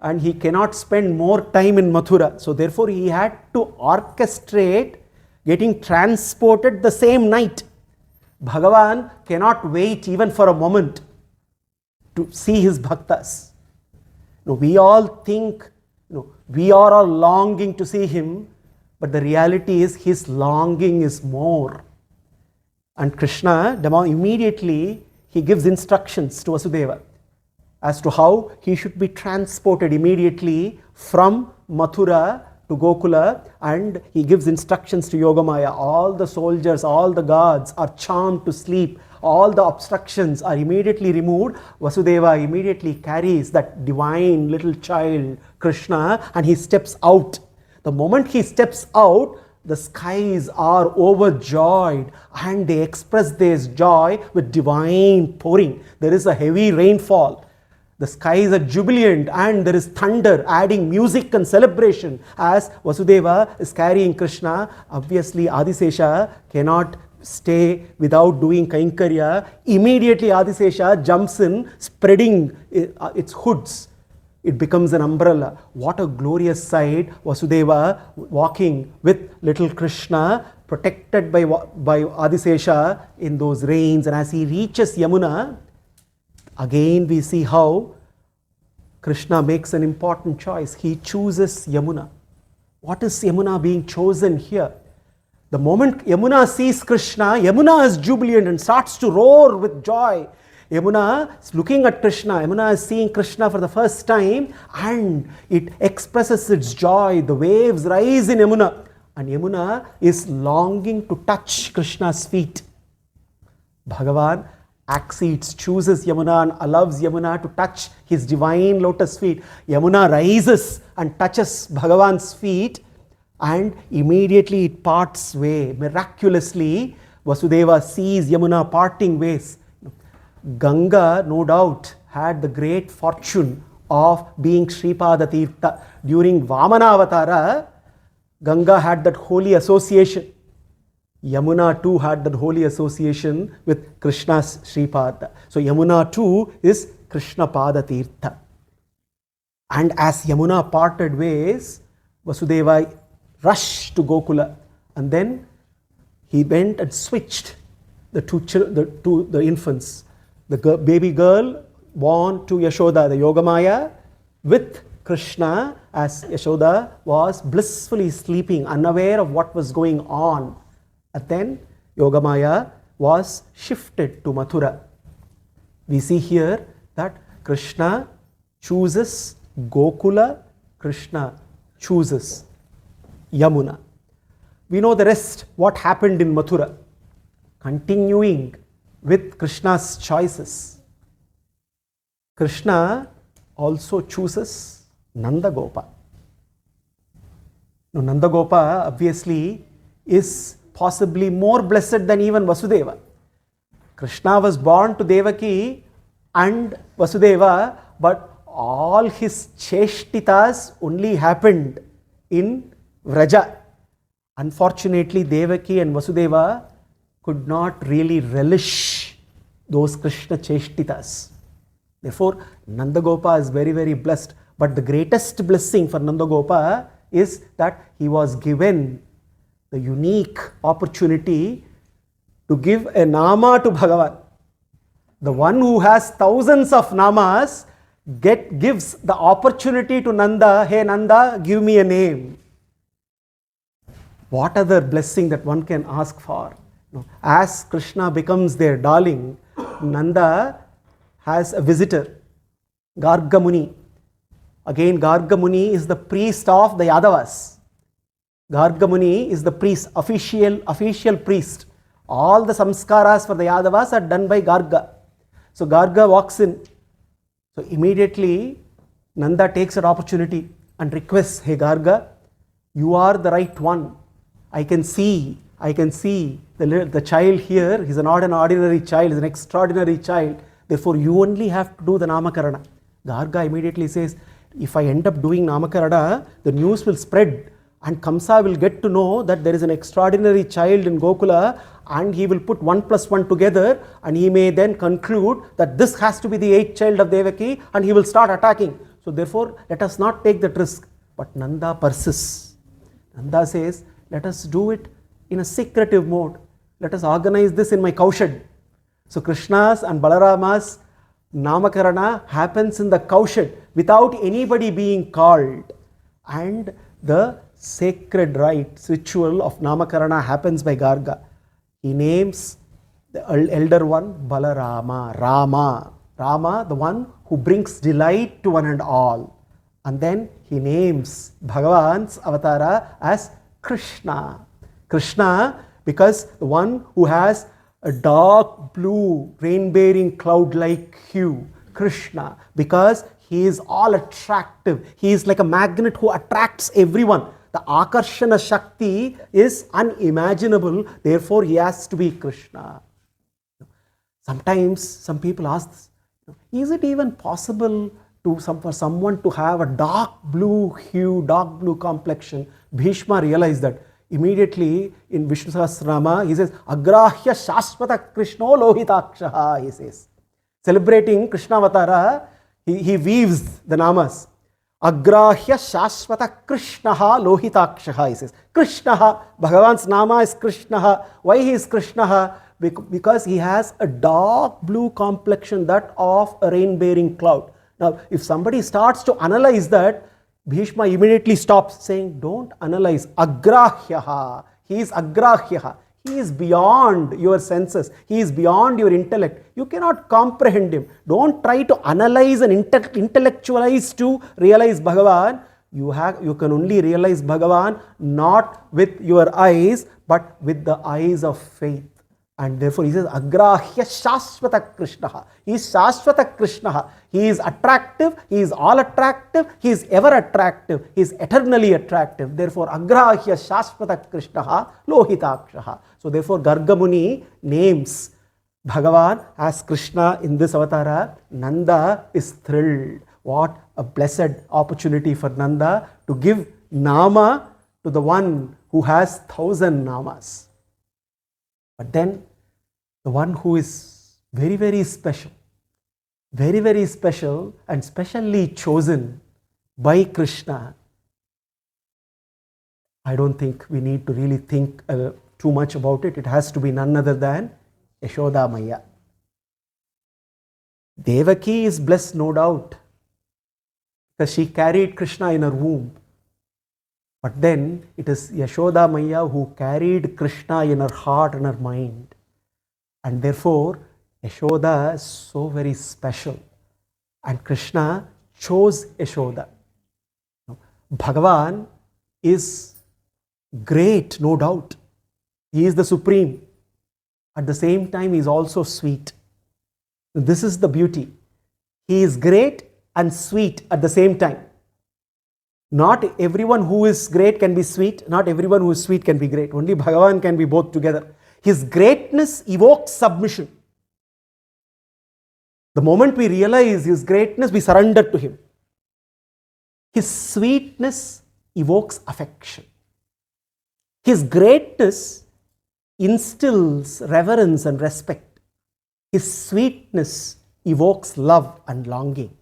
and he cannot spend more time in Mathura. So therefore he had to orchestrate getting transported the same night. Bhagavan cannot wait even for a moment to see his bhaktas. We all think, we are all longing to see him, but the reality is his longing is more. And Krishna, immediately, he gives instructions to Vasudeva as to how he should be transported immediately from Mathura to Gokula, and he gives instructions to Yogamaya. All the soldiers, all the guards are charmed to sleep. All the obstructions are immediately removed. Vasudeva immediately carries that divine little child, Krishna, and he steps out. The moment he steps out, the skies are overjoyed and they express their joy with divine pouring. There is a heavy rainfall. The skies are jubilant and there is thunder, adding music and celebration as Vasudeva is carrying Krishna. Obviously, Adisesha cannot stay without doing Kainkarya. Immediately, Adisesha jumps in, spreading its hoods. It becomes an umbrella. What a glorious sight. Vasudeva walking with little Krishna, protected by Adisesha in those rains. And as he reaches Yamuna, again we see how Krishna makes an important choice. He chooses Yamuna. What is Yamuna being chosen here? The moment Yamuna sees Krishna, Yamuna is jubilant and starts to roar with joy. Yamuna is looking at Krishna. Yamuna is seeing Krishna for the first time and it expresses its joy. The waves rise in Yamuna and Yamuna is longing to touch Krishna's feet. Bhagavan accedes, chooses Yamuna and allows Yamuna to touch his divine lotus feet. Yamuna rises and touches Bhagavan's feet, and immediately it parts way. Miraculously, Vasudeva sees Yamuna parting ways. Ganga, no doubt, had the great fortune of being Sripada Tirtha. During Vamana Avatara, Ganga had that holy association. Yamuna too had that holy association with Krishna's Sripada. So Yamuna too is Krishna Pada Tirtha. And as Yamuna parted ways, Vasudeva rushed to Gokula, and then he went and switched the infants. The baby girl born to Yashoda, the Yogamaya, with Krishna, as Yashoda was blissfully sleeping, unaware of what was going on. And then Yogamaya was shifted to Mathura. We see here that Krishna chooses Gokula, Krishna chooses Yamuna. We know the rest, what happened in Mathura. Continuing with Krishna's choices, Krishna also chooses Nandagopa. Now, Nandagopa obviously is possibly more blessed than even Vasudeva. Krishna was born to Devaki and Vasudeva, but all his cheshtitas only happened in Vraja. Unfortunately, Devaki and Vasudeva could not really relish those Krishna cheshtitas. Therefore, Nandagopa is very, very blessed. But the greatest blessing for Nandagopa is that he was given the unique opportunity to give a nama to Bhagavan. The one who has thousands of namas gives the opportunity to Nanda, hey Nanda, give me a name. What other blessing that one can ask for? As Krishna becomes their darling, Nanda has a visitor, Garga Muni. Again, Garga Muni is the priest of the Yadavas. Garga Muni is the priest, official priest. All the samskaras for the Yadavas are done by Garga. So Garga walks in. So immediately Nanda takes an opportunity and requests, hey Garga, you are the right one. I can see the child here. He's not an ordinary child, he's an extraordinary child. Therefore, you only have to do the Namakarana. Garga immediately says, if I end up doing Namakarana, the news will spread and Kamsa will get to know that there is an extraordinary child in Gokula, and he will put 1 plus 1 together, and he may then conclude that this has to be the 8th child of Devaki, and he will start attacking. So therefore, let us not take that risk. But Nanda persists. Nanda says, let us do it in a secretive mode. Let us organize this in my cowshed. So Krishna's and Balarama's Namakarana happens in the cowshed without anybody being called. And the sacred rite, ritual of Namakarana happens by Garga. He names the elder one Balarama, Rama, the one who brings delight to one and all. And then he names Bhagavan's avatara as Krishna. Krishna, because the one who has a dark blue rain-bearing cloud-like hue. Krishna, because he is all attractive. He is like a magnet who attracts everyone. The Akarshana Shakti is unimaginable. Therefore, he has to be Krishna. Sometimes some people ask this, is it even possible for someone to have a dark blue hue, dark blue complexion? Bhishma realized that. Immediately in Vishnu Sahasranama, he says, Agrahya Shashvata Krishno Lohitakshaha, he says. Celebrating Krishna Avatara, he weaves the namas. Agrahya Shashvata Krishnaha Lohitakshaha, he says. Krishnaha, Bhagavan's nama is Krishnaha. Why he is Krishnaha? Because he has a dark blue complexion, that of a rain-bearing cloud. Now, if somebody starts to analyze that, Bhishma immediately stops, saying, don't analyze. Agrahyaha. He is agrahyaha. He is beyond your senses. He is beyond your intellect. You cannot comprehend him. Don't try to analyze and intellectualize to realize Bhagavan. You can only realize Bhagavan not with your eyes, but with the eyes of faith. And therefore he says, Agrahya Shashvata Krishna. He is Shashvata Krishna. He is attractive, he is all attractive, he is ever attractive, he is eternally attractive. Therefore, Agrahya Shashvata Krishna Lohitakshaha. So therefore, Garga Muni names Bhagavan as Krishna in this avatara. Nanda is thrilled. What a blessed opportunity for Nanda to give Nama to the one who has 1,000 Namas. But then the one who is very, very special and specially chosen by Krishna, I don't think we need to really think too much about it. It has to be none other than Yashoda Maya. Devaki is blessed, no doubt, because she carried Krishna in her womb. But then it is Yashoda Maya who carried Krishna in her heart and her mind. And therefore, Yashoda is so very special. And Krishna chose Yashoda. Bhagavan is great, no doubt. He is the supreme. At the same time, he is also sweet. This is the beauty. He is great and sweet at the same time. Not everyone who is great can be sweet. Not everyone who is sweet can be great. Only Bhagavan can be both together. His greatness evokes submission. The moment we realize his greatness, we surrender to him. His sweetness evokes affection. His greatness instills reverence and respect. His sweetness evokes love and longing.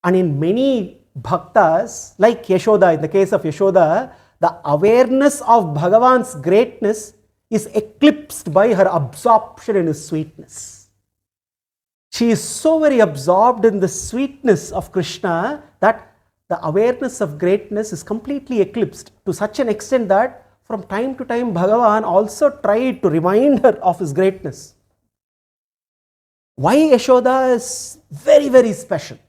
And in many bhaktas, like Yashoda, in the case of Yashoda, the awareness of Bhagavan's greatness is eclipsed by her absorption in his sweetness. She is so very absorbed in the sweetness of Krishna that the awareness of greatness is completely eclipsed, to such an extent that from time to time Bhagavan also tried to remind her of his greatness. Why Yashoda is very, very special?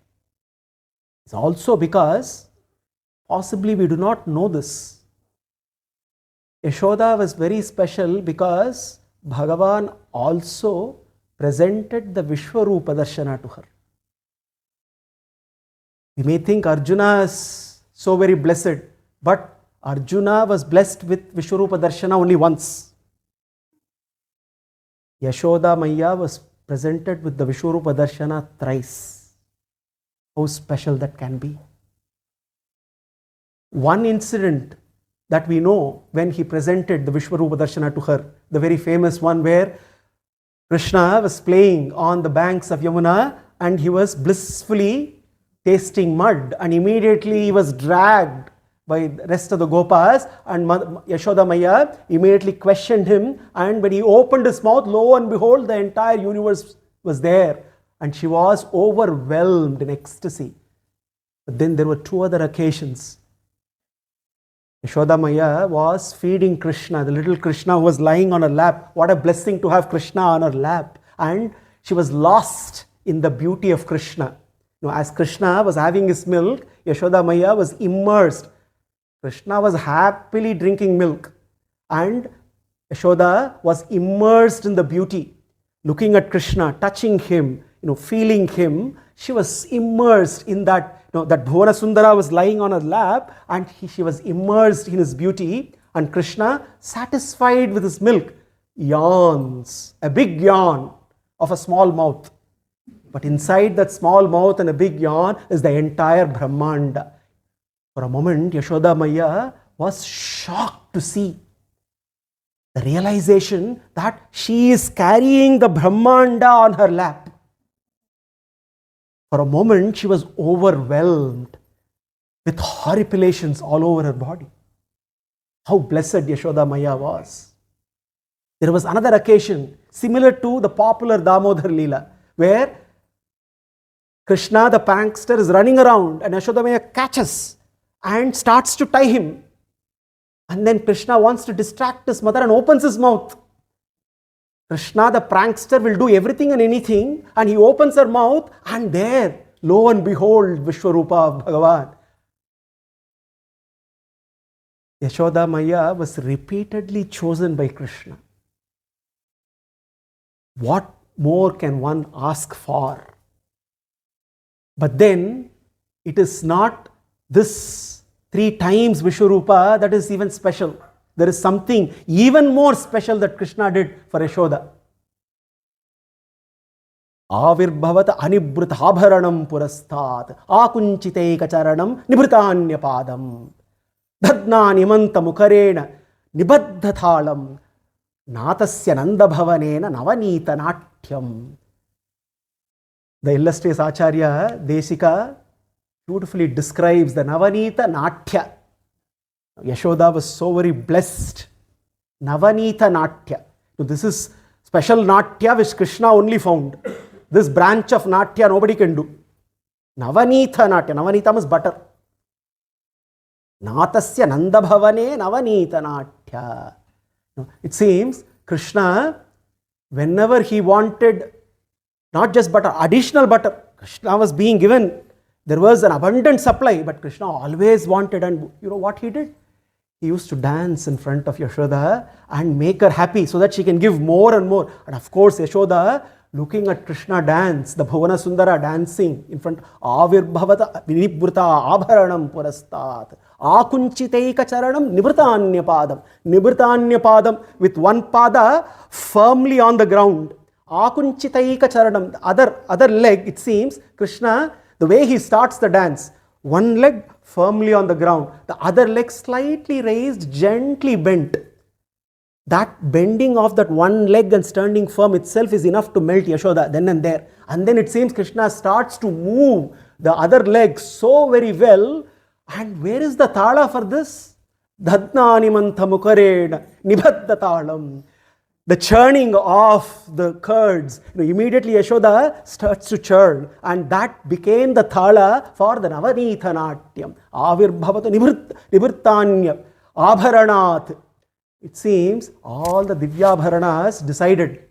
It's also because possibly we do not know this. Yashoda was very special because Bhagavan also presented the Vishwarupa Darshana to her. We may think Arjuna is so very blessed, but Arjuna was blessed with Vishwarupa Darshana only once. Yashoda Maya was presented with the Vishwarupa Darshana thrice. How special that can be. One incident that we know when he presented the Vishwarupa Darshana to her, the very famous one where Krishna was playing on the banks of Yamuna and he was blissfully tasting mud, and immediately he was dragged by the rest of the Gopas, and Yashoda Maya immediately questioned him, and when he opened his mouth, lo and behold, the entire universe was there. And she was overwhelmed in ecstasy. But then there were two other occasions. Yashoda Maya was feeding Krishna, the little Krishna who was lying on her lap. What a blessing to have Krishna on her lap. And she was lost in the beauty of Krishna. As Krishna was having his milk, Yashoda Maya was immersed. Krishna was happily drinking milk. And Yashoda was immersed in the beauty. Looking at Krishna, touching him, feeling him, she was immersed in that, that Bhuvana Sundara was lying on her lap and she was immersed in his beauty, and Krishna, satisfied with his milk, yawns, a big yawn of a small mouth. But inside that small mouth and a big yawn is the entire Brahmanda. For a moment, Yashoda Maya was shocked to see the realization that she is carrying the Brahmanda on her lap. For a moment, she was overwhelmed with horripilations all over her body. How blessed Yashoda Maya was. There was another occasion similar to the popular Damodar Leela, where Krishna, the prankster, is running around and Yashoda Maya catches and starts to tie him. And then Krishna wants to distract his mother and opens his mouth. Krishna, the prankster, will do everything and anything, and he opens her mouth, and there, lo and behold, Vishwarupa of Bhagavan. Yashoda Maya was repeatedly chosen by Krishna. What more can one ask for? But then it is not this 3 times Vishwarupa that is even special. There is something even more special that Krishna did for Yashoda. Avirbhavata anibhruthabharanam purastat akunchiteika charanam nibhrutanyapādam dadnānimanta mukharena nibaddhathalam natasya nandabhavanena navanita natyam. The illustrious Acharya Desika beautifully describes the Navanita Natya. Yashoda was so very blessed. Navanita Natya. So this is special Natya which Krishna only found. This branch of Natya nobody can do. Navanita Natya. Navanita means butter. Natasya Nandabhavane Navanita Natya. It seems Krishna, whenever he wanted not just butter, additional butter, Krishna was being given. There was an abundant supply, but Krishna always wanted, and you know what he did? He used to dance in front of Yashoda and make her happy so that she can give more and more. And of course, Yashoda, looking at Krishna dance, the Bhuvana Sundara dancing in front, Avirbhavata Vinibhrita Abharanam Purastat, Akunchiteika Charanam Nibhritaanyapadam. Nibhritaanyapadam with one pada firmly on the ground. Akunchitaika charanam, the other leg, it seems, Krishna, the way he starts the dance, one leg firmly on the ground, the other leg slightly raised, gently bent. That bending of that one leg and standing firm itself is enough to melt Yashoda then and there. And then it seems Krishna starts to move the other leg so very well. And where is the thala for this? Dadnānimanta mukharena nibaddhatalam. The churning of the curds, immediately Yashoda starts to churn, and that became the thala for the Navanita Natyam. Avirbhavata nibhrtanya abharanat. It seems all the Divyabharanas decided,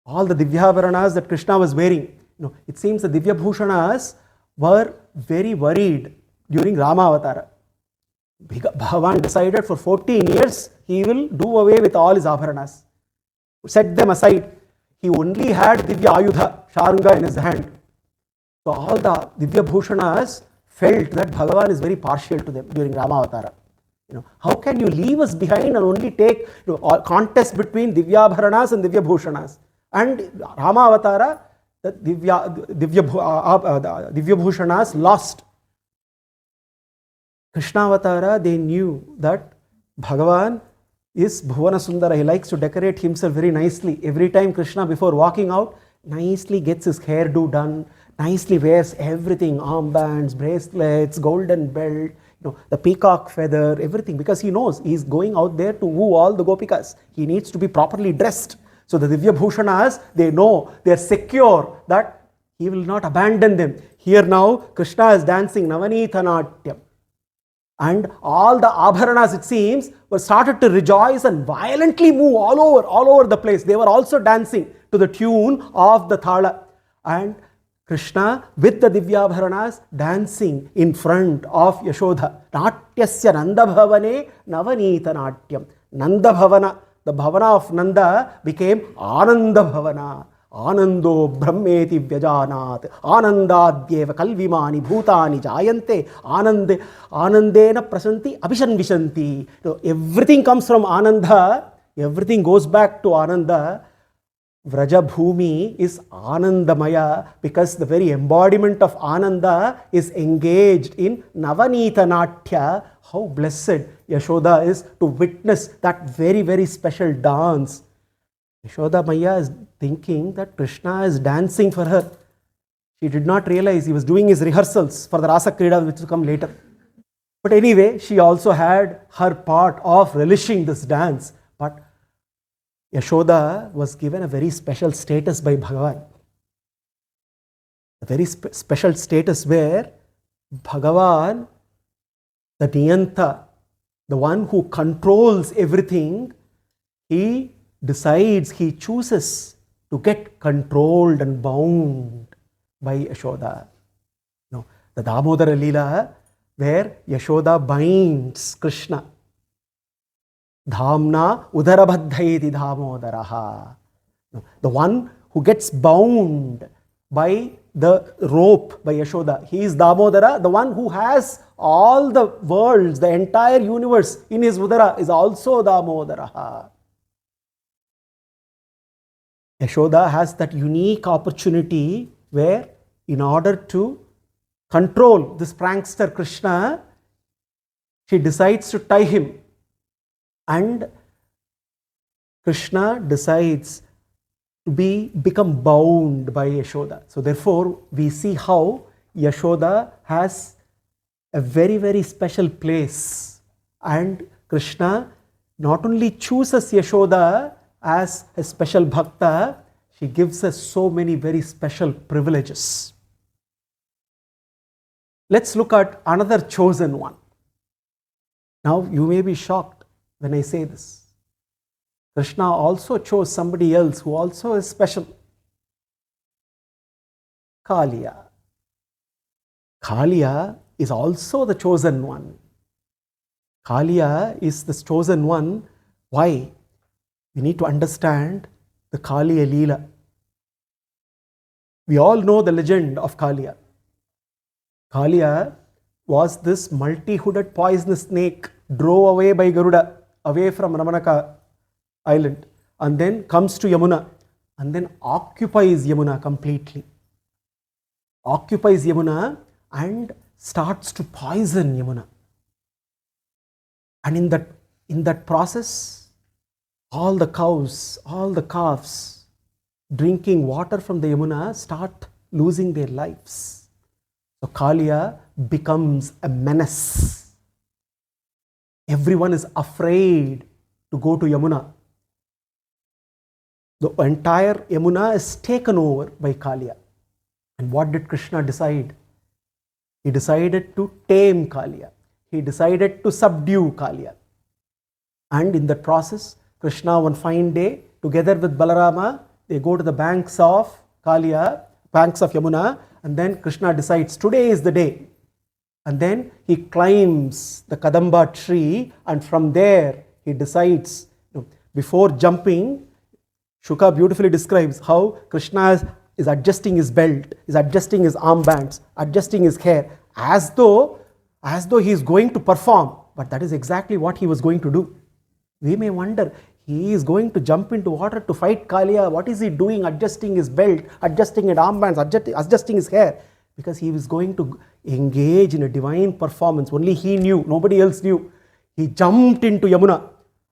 all the Divyabharanas that Krishna was wearing. It seems the Divya Bhushanas were very worried during Rama Avatara. Bhagavan decided for 14 years he will do away with all his abharanas. Set them aside. He only had Divya Ayudha, Sharanga in his hand. So all the Divya Bhushanas felt that Bhagavan is very partial to them during Rama Avatara. How can you leave us behind and only take contest between Divya Bharanas and Divya Bhushanas? And Rama Avatara, the Divya Bhushanas lost. Krishna Avatara, they knew that Bhagavan is Bhuvana Sundara. He likes to decorate himself very nicely. Every time Krishna, before walking out, nicely gets his hairdo done, nicely wears everything, armbands, bracelets, golden belt, the peacock feather, everything, because he knows he's going out there to woo all the gopikas. He needs to be properly dressed. So the Divya Bhushanas, they know, they are secure that he will not abandon them. Here now, Krishna is dancing Navanita Natyam. And all the abharanas, it seems, were started to rejoice and violently move all over the place. They were also dancing to the tune of the thala. And Krishna with the Divyabharanas dancing in front of Yashoda. Natyasya Nandabhavane Navanita Natyam. Nandabhavana, the Bhavana of Nanda became Anandabhavana. Anando brahmeti vyajanat anandadyeva kalvimani bhutani jayante anandena prasanti abhishanvishanti. Everything comes from Ananda, everything goes back to Ananda. Vraja Bhumi is Anandamaya because the very embodiment of Ananda is engaged in Navanita Natya. How blessed Yashoda is to witness that very, very special dance. Yashoda Maya is thinking that Krishna is dancing for her. She did not realize he was doing his rehearsals for the Rasa Krida which will come later. But anyway, she also had her part of relishing this dance. But Yashoda was given a very special status by Bhagavan. A very special status where Bhagavan, the Niyanta, the one who controls everything, he decides, he chooses to get controlled and bound by Yashoda. The Damodara Leela, where Yashoda binds Krishna. Dhamna udarabhaddhaiti dhamodaraha. The one who gets bound by the rope by Yashoda, he is Damodara. The one who has all the worlds, the entire universe in his Udara is also Damodara. Yashoda has that unique opportunity where, in order to control this prankster Krishna, she decides to tie him, and Krishna decides to become bound by Yashoda. So therefore, we see how Yashoda has a very, very special place, and Krishna not only chooses Yashoda as a special bhakta, she gives us so many very special privileges. Let's look at another chosen one. Now you may be shocked when I say this. Krishna also chose somebody else who also is special. Kaliya. Kaliya is also the chosen one. Kaliya is the chosen one. Why? We need to understand the Kaliya Leela. We all know the legend of Kaliya. Kaliya was this multi-hooded poisonous snake drove away by Garuda, away from Ramanaka island, and then comes to Yamuna and then occupies Yamuna completely. Occupies Yamuna and starts to poison Yamuna. And in that process, all the cows, all the calves drinking water from the Yamuna start losing their lives. So Kaliya becomes a menace. Everyone is afraid to go to Yamuna. The entire Yamuna is taken over by Kaliya. And what did Krishna decide? He decided to tame Kaliya. He decided to subdue Kaliya. And in that process, Krishna, one fine day, together with Balarama, they go to the banks of Kaliya, banks of Yamuna, and then Krishna decides today is the day. And then he climbs the Kadamba tree, and from there he decides, before jumping, Shuka beautifully describes how Krishna is adjusting his belt, is adjusting his armbands, adjusting his hair, as though he is going to perform. But that is exactly what he was going to do. We may wonder, he is going to jump into water to fight Kaliya. What is he doing? Adjusting his belt, adjusting his armbands, adjusting his hair. Because he was going to engage in a divine performance. Only he knew, nobody else knew. He jumped into Yamuna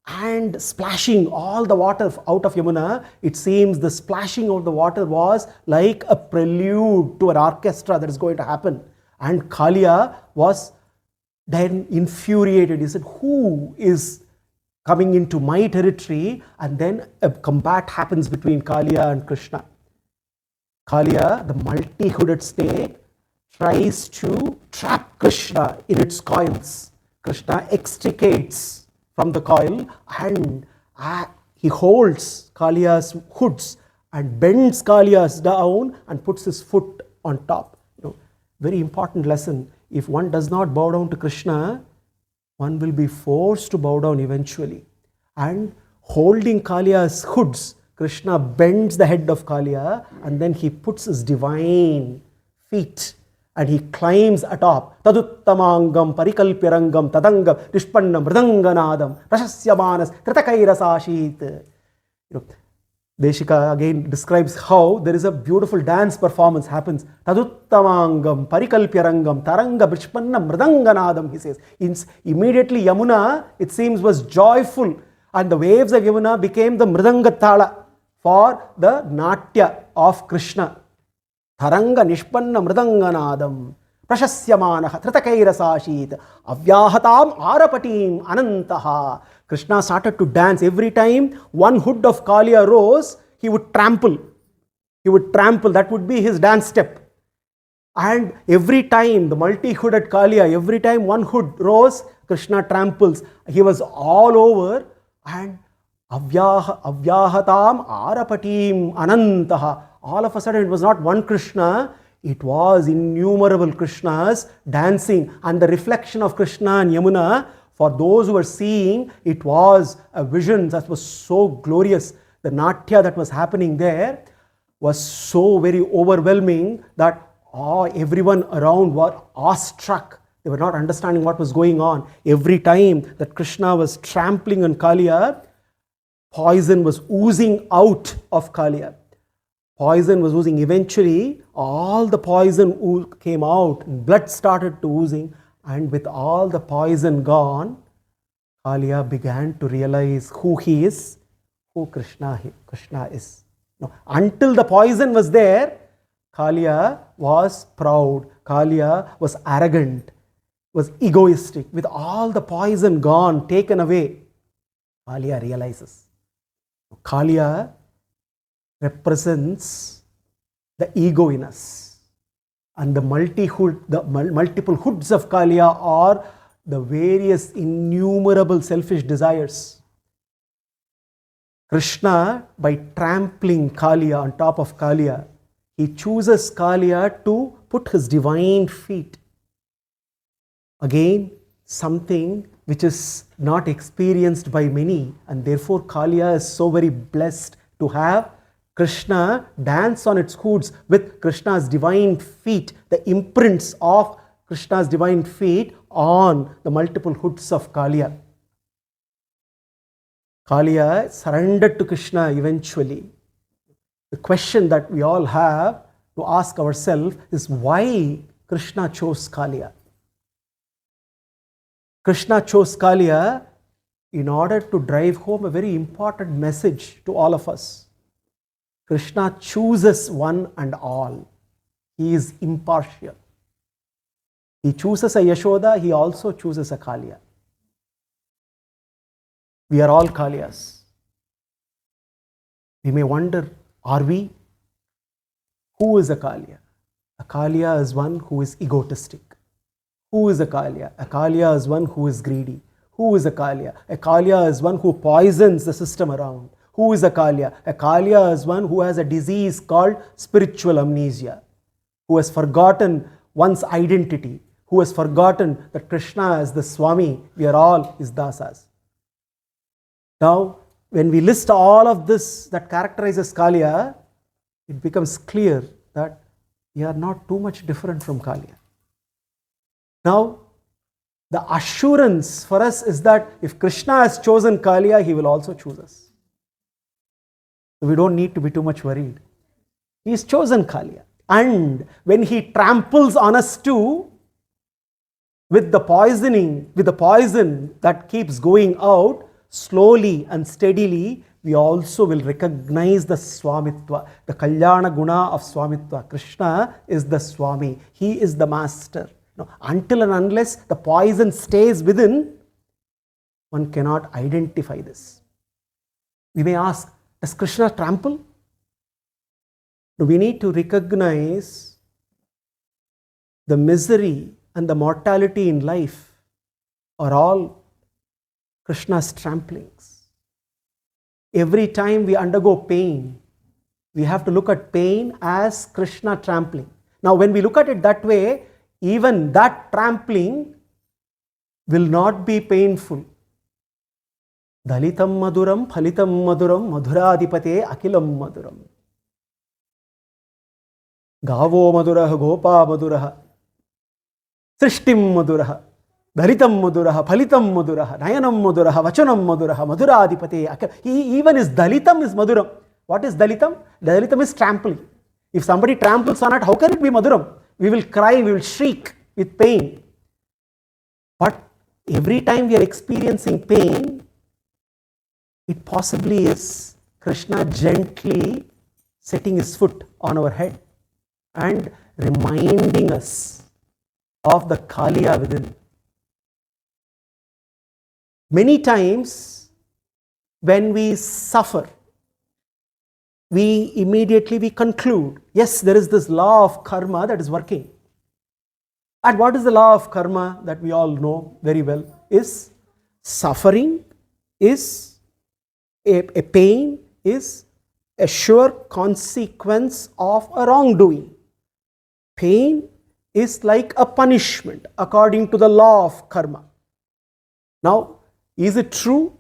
and splashing all the water out of Yamuna. It seems the splashing of the water was like a prelude to an orchestra that is going to happen. And Kaliya was then infuriated. He said, who is coming into my territory? And then a combat happens between Kaliya and Krishna. Kaliya, the multi-hooded snake, tries to trap Krishna in its coils. Krishna extricates from the coil and he holds Kaliya's hoods and bends Kaliya's down and puts his foot on top. Very important lesson. If one does not bow down to Krishna, one will be forced to bow down eventually. And holding Kaliya's hoods, Krishna bends the head of Kaliya and then he puts his divine feet and he climbs atop. Taduttamangam parikalpyarangam tadangam nishpannam mridanganadam prashasyamanas kritakairasashit. Deshika again describes how there is a beautiful dance performance happens. Taduttamangam parikalpyarangam taranga nishpannam mridanganadam, he says. Immediately Yamuna, it seems, was joyful, and the waves of Yamuna became the mridangathala for the natya of Krishna. Taranga nishpanna mridanganadam prashasyamanaha tritakairasashit avyahatam arapatim anantaha. Krishna started to dance. Every time one hood of Kaliya rose, he would trample. He would trample. That would be his dance step. And every time the multi-hooded Kaliya, every time one hood rose, Krishna tramples. He was all over. And avyahatam arapatim anantaha. All of a sudden it was not one Krishna, it was innumerable Krishnas dancing, and the reflection of Krishna and Yamuna, for those who were seeing, it was a vision that was so glorious. the Natya that was happening there was so very overwhelming that everyone around were awestruck. They were not understanding what was going on. Every time that Krishna was trampling on Kaliya, poison was oozing out of Kaliya. Poison was oozing. Eventually, all the poison came out, and blood started to oozing, and with all the poison gone, Kaliya began to realize who he is, who Krishna is. No, until the poison was there, Kaliya was proud, Kaliya was arrogant, was egoistic. With all the poison gone, taken away, Kaliya realizes. Kaliya represents the ego in us, and the multiple hoods of Kaliya are the various innumerable selfish desires. Krishna, by trampling Kaliya on top of Kaliya, he chooses Kaliya to put his divine feet. Again, something which is not experienced by many, and therefore Kaliya is so very blessed to have Krishna dance on its hoods with Krishna's divine feet, the imprints of Krishna's divine feet on the multiple hoods of Kaliya. Kaliya surrendered to Krishna eventually. The question that we all have to ask ourselves is why Krishna chose Kaliya. Krishna chose Kaliya in order to drive home a very important message to all of us. Krishna chooses one and all. He is impartial. He chooses a Yashoda, he also chooses a Kaliya. We are all Kaliyas. We may wonder, are we? Who is a Kaliya? A Kaliya is one who is egotistic. Who is a Kaliya? A Kaliya is one who is greedy. Who is a Kaliya? A Kaliya is one who poisons the system around. Who is a Kaliya? A Kaliya is one who has a disease called spiritual amnesia, who has forgotten one's identity, who has forgotten that Krishna is the Swami, we are all his dasas. Now, when we list all of this that characterizes Kaliya, it becomes clear that we are not too much different from Kaliya. Now, the assurance for us is that if Krishna has chosen Kaliya, he will also choose us. So we don't need to be too much worried. He has chosen Kaliya. And when he tramples on us too, with the poison that keeps going out, slowly and steadily, we also will recognize the Swamitva, the Kalyana Guna of Swamitva. Krishna is the Swami. He is the master. Now, until and unless the poison stays within, one cannot identify this. We may ask, does Krishna trample? No, we need to recognize the misery and the mortality in life are all Krishna's tramplings. Every time we undergo pain, we have to look at pain as Krishna trampling. Now, when we look at it that way, even that trampling will not be painful. Dalitam maduram, phalitam maduram, madhuradipate akilam maduram. Gavo madurah, gopa madurah, srishtim madurah, dalitam madurah, phalitam madurah, nayanam madurah, vachanam madurah, madhuradipate akilam. Even his dalitam is maduram. What is dalitam? Dalitam is trampling. If somebody tramples on it, how can it be maduram? We will cry, we will shriek with pain. But every time we are experiencing pain, it possibly is Krishna gently setting his foot on our head and reminding us of the Kaliya within. Many times when we suffer, we immediately conclude, yes, there is this law of karma that is working. And what is the law of karma that we all know very well? Is suffering is a pain is a sure consequence of a wrongdoing. Pain is like a punishment according to the law of karma. Now, is it true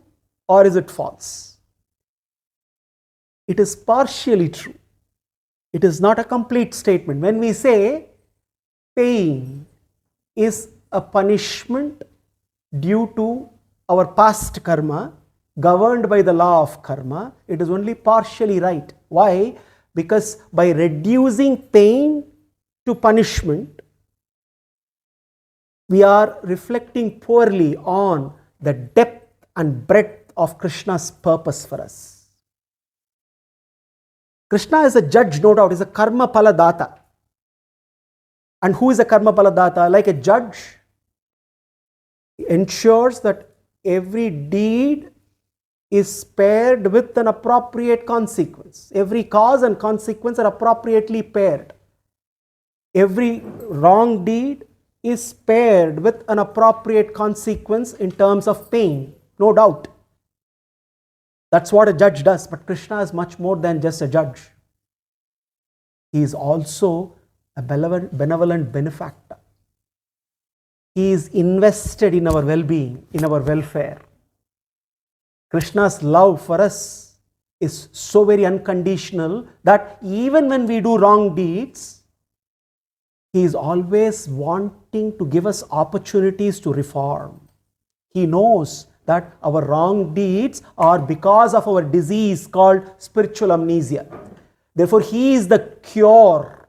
or is it false? it is partially true. It is not a complete statement. When we say pain is a punishment due to our past karma, governed by the law of karma, it is only partially right. Why? Because by reducing pain to punishment, we are reflecting poorly on the depth and breadth of Krishna's purpose for us. Krishna is a judge, no doubt, is a karma paladata. And who is a karma paladata? Like a judge, he ensures that every deed is paired with an appropriate consequence. Every cause and consequence are appropriately paired. Every wrong deed is paired with an appropriate consequence in terms of pain, no doubt. That's what a judge does. But Krishna is much more than just a judge. He is also a benevolent benefactor. He is invested in our well-being, in our welfare. Krishna's love for us is so very unconditional that even when we do wrong deeds, he is always wanting to give us opportunities to reform. He knows that our wrong deeds are because of our disease called spiritual amnesia. Therefore, he is the cure.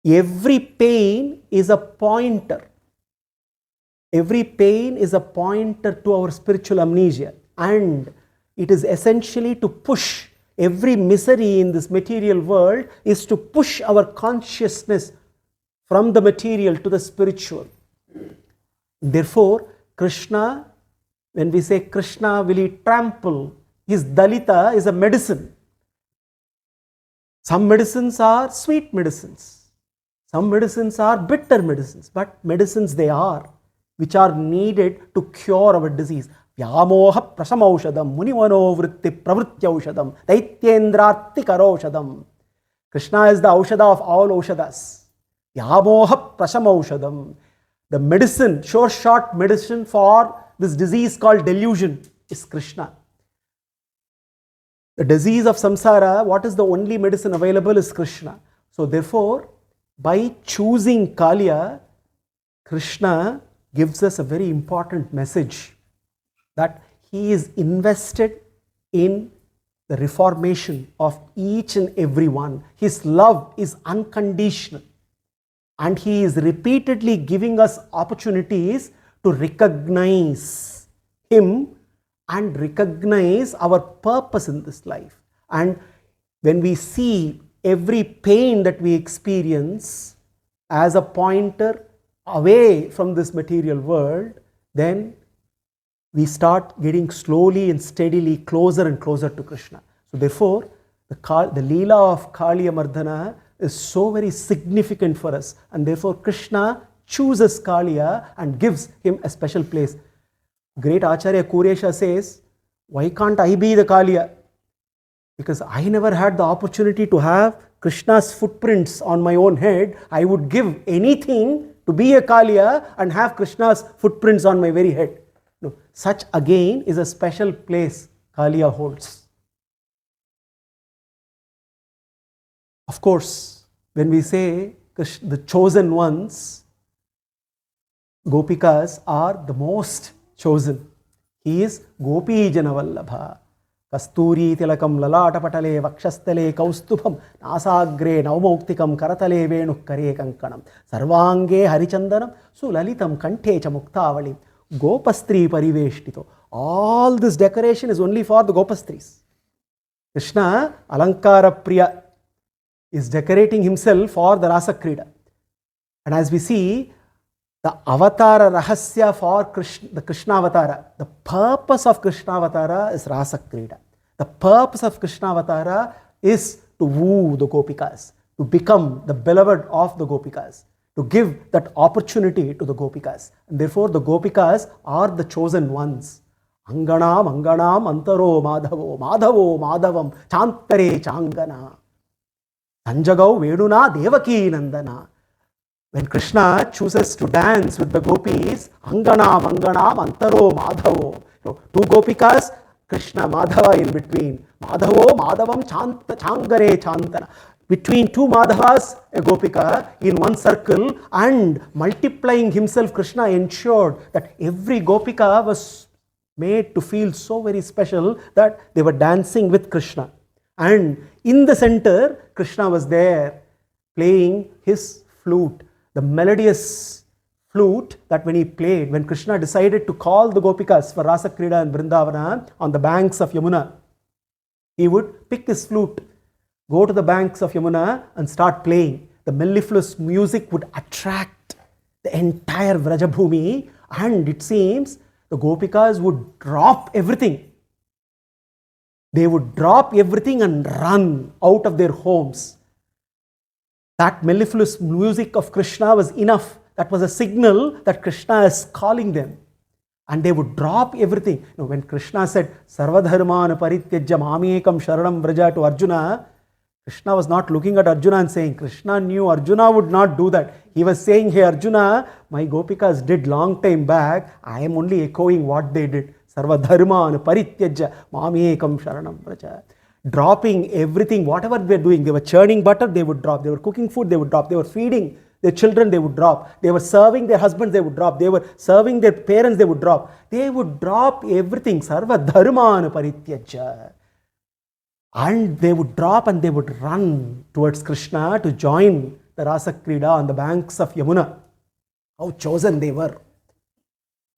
Every pain is a pointer. Every pain is a pointer to our spiritual amnesia, and it is essentially to push every misery in this material world is to push our consciousness from the material to the spiritual. Therefore, Krishna, when we say Krishna will he trample, his Dalita is a medicine. Some medicines are sweet medicines. Some medicines are bitter medicines, but medicines they are, which are needed to cure our disease. Vyamoha prasamaushadam, munivano vritti pravrityaushadam, daityendrarti karoshadam. Krishna is the aushada of all aushadas. Vyamoha prasamaushadam. The medicine, short medicine for this disease called delusion is Krishna. The disease of samsara, what is the only medicine available is Krishna. So therefore, by choosing Kaliya, Krishna gives us a very important message that he is invested in the reformation of each and every one. His love is unconditional, and he is repeatedly giving us opportunities to recognize him and recognize our purpose in this life. And when we see every pain that we experience as a pointer away from this material world, then we start getting slowly and steadily closer and closer to Krishna. So therefore, the Leela of Kaliya Mardana is so very significant for us, and therefore Krishna chooses Kaliya and gives him a special place. Great Acharya Kuresha says, why can't I be the Kaliya? Because I never had the opportunity to have Krishna's footprints on my own head. I would give anything to be a Kaliya and have Krishna's footprints on my very head. No, such again is a special place Kaliya holds. Of course, when we say the chosen ones, Gopikas are the most chosen. He is Gopi Janavallabha. Kasturi tilakam lalata patale vakshastale kaustubham nasagre navamouktikam karatale venu kare kankanam sarvange harichandanam sulalitam kanthe cha muktavalim gopastri pariveshtito. All this decoration is only for the Gopastris. Krishna Alankara Priya is decorating himself for the Rasa Krida. And as we see, the Avatara Rahasya for Krishna, the Krishna Avatara, the purpose of Krishna Avatara is Rasa Krida. The purpose of Krishna Avatara is to woo the Gopikas, to become the beloved of the Gopikas, to give that opportunity to the Gopikas. And therefore the Gopikas are the chosen ones. Anganam antaro madhavo, madhavo madhavam, chantare changana. Sanjagau veduna devaki nandana. When Krishna chooses to dance with the gopis, Anganam antaro madhavo. Two Gopikas Krishna, Madhava in between. Madhavo, Madhavam, Changare, Chantana. Between two Madhavas, a Gopika in one circle, and multiplying himself, Krishna ensured that every Gopika was made to feel so very special that they were dancing with Krishna. And in the center, Krishna was there playing his flute, the melodious flute that when he played, when Krishna decided to call the Gopikas for Rasa Krida and Vrindavana on the banks of Yamuna, he would pick his flute, go to the banks of Yamuna and start playing. The mellifluous music would attract the entire Vrajabhumi, and it seems the Gopikas would drop everything. They would drop everything and run out of their homes. That mellifluous music of Krishna was enough. That was a signal that Krishna is calling them. And they would drop everything. When Krishna said, Sarvadharmana parityajya mamekam sharanam vraja to Arjuna, Krishna was not looking at Arjuna and saying, Krishna knew Arjuna would not do that. He was saying, hey Arjuna, my Gopikas did long time back. I am only echoing what they did. Sarvadharmana parityajya mamekam sharanam vraja. Dropping everything, whatever they were doing. They were churning butter, they would drop. They were cooking food, they would drop. They were feeding their children, they would drop. They were serving their husbands, they would drop. They were serving their parents, they would drop. They would drop everything. Sarva dharmana parityaja. And they would drop and they would run towards Krishna to join the Rasa Krida on the banks of Yamuna. How chosen they were.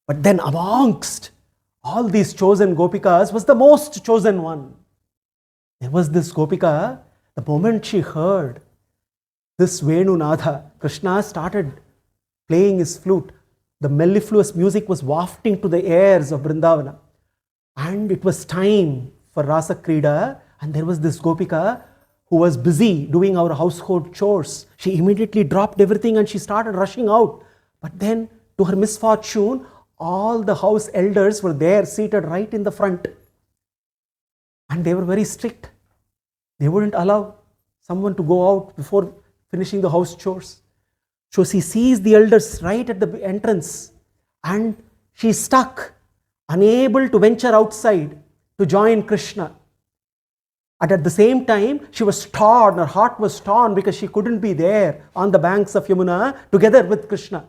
But then amongst all these chosen Gopikas was the most chosen one. There was this Gopika, the moment she heard this Venunatha, Krishna started playing his flute. The mellifluous music was wafting to the airs of Vrindavana. And it was time for Rasa Krida, and there was this Gopika who was busy doing our household chores. She immediately dropped everything and she started rushing out. But then, to her misfortune, all the house elders were there seated right in the front. And they were very strict. They wouldn't allow someone to go out before finishing the house chores. So she sees the elders right at the entrance and she's stuck, unable to venture outside to join Krishna. And at the same time, she was torn, her heart was torn because she couldn't be there on the banks of Yamuna together with Krishna.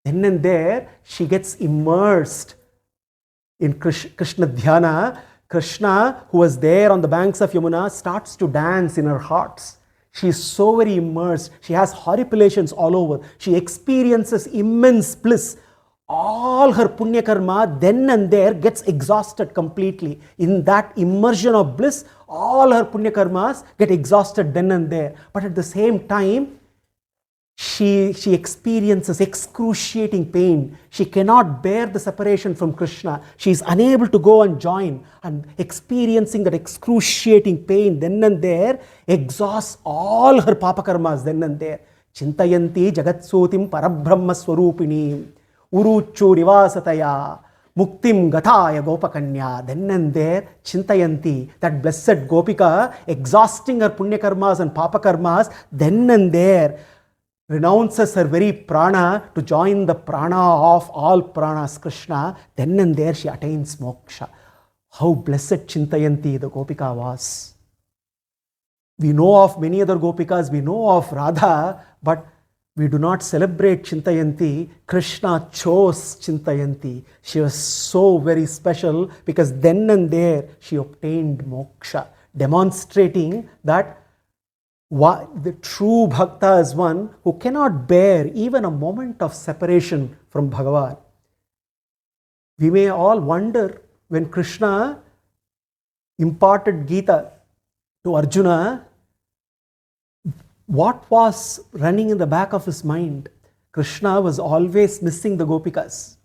Then and there, she gets immersed in Krishna Dhyana. Krishna, who was there on the banks of Yamuna, starts to dance in her heart. She is so very immersed. She has horripilations all over. She experiences immense bliss. All her punya karma then and there gets exhausted completely. In that immersion of bliss, all her punya karmas get exhausted then and there. But at the same time, she experiences excruciating pain. She cannot bear the separation from Krishna. She is unable to go and join, and experiencing that excruciating pain then and there exhausts all her papa karmas then and there. Chintayanti jagatsutim parabrahma swarupini uruchu nivasataya muktim gataya gopakanya. Then and there Chintayanti, that blessed Gopika, exhausting her punya karmas and papa karmas, then and there renounces her very prana to join the prana of all pranas, Krishna. Then and there she attains moksha. How blessed Chintayanti the Gopika was. We know of many other Gopikas, we know of Radha, but we do not celebrate Chintayanti. Krishna chose Chintayanti. She was so very special because then and there she obtained moksha, demonstrating that the true bhakta is one who cannot bear even a moment of separation from Bhagavan. We may all wonder, when Krishna imparted Gita to Arjuna, what was running in the back of his mind? Krishna was always missing the Gopikas.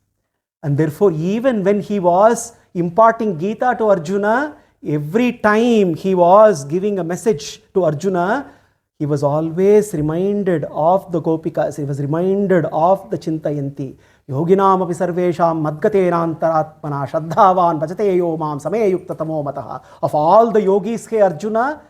And therefore, even when he was imparting Gita to Arjuna, every time he was giving a message to Arjuna, he was always reminded of the Gopikas. He was reminded of the Chintayanti. Yoginam api sarvesham madgatenantaratmana shraddhavan bhajate yo mam sameyukta tamo mataha. Of all the yogis, hey Arjuna,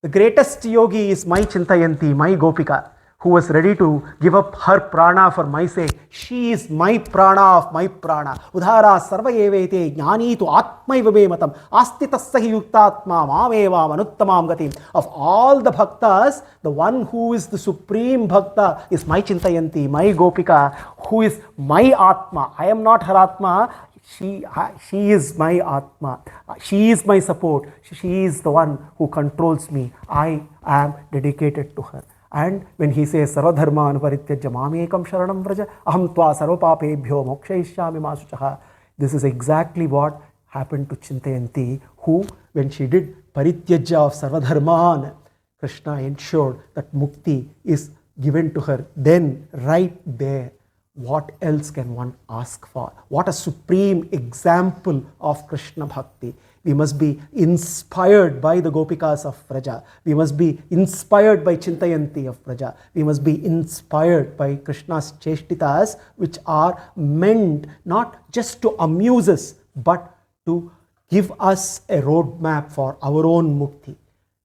the greatest yogi is my Chintayanti, my Gopika, who was ready to give up her prana for my sake. She is my prana of my prana. Udhara sarva evete jnani tu atmaiva me matam asti tassahi yuktatma mameva manuttamam gatim. Of all the bhaktas, the one who is the supreme bhakta is my Chintayanti, my Gopika, who is my Atma. I am not her Atma. She is my Atma. She is my support. She is the one who controls me. I am dedicated to her. And when he says sarvadharman parityajya mamekam sharanam vraja aham tva sarvapapebhyo mokshayishyami ma suchaha, this is exactly what happened to Chintayanti, who, when she did parityajya of sarvadharman, Krishna ensured that mukti is given to her. Then right there, what else can one ask for? What a supreme example of Krishna Bhakti. We must be inspired by the Gopikas of Vraja. We must be inspired by Chintayanti of Vraja. We must be inspired by Krishna's Cheshtitas, which are meant not just to amuse us, but to give us a roadmap for our own mukti.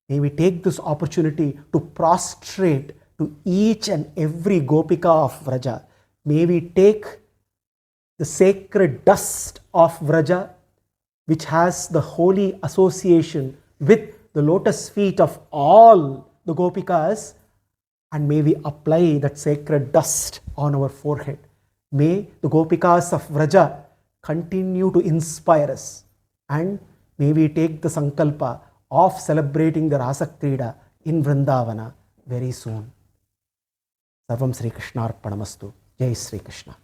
May we take this opportunity to prostrate to each and every Gopika of Vraja. May we take the sacred dust of Vraja, which has the holy association with the lotus feet of all the Gopikas, and may we apply that sacred dust on our forehead. May the Gopikas of Vraja continue to inspire us, and may we take the sankalpa of celebrating the Rasa Krida in Vrindavana very soon. Sarvam Sri Krishna Arpanamastu. Jai Sri Krishna.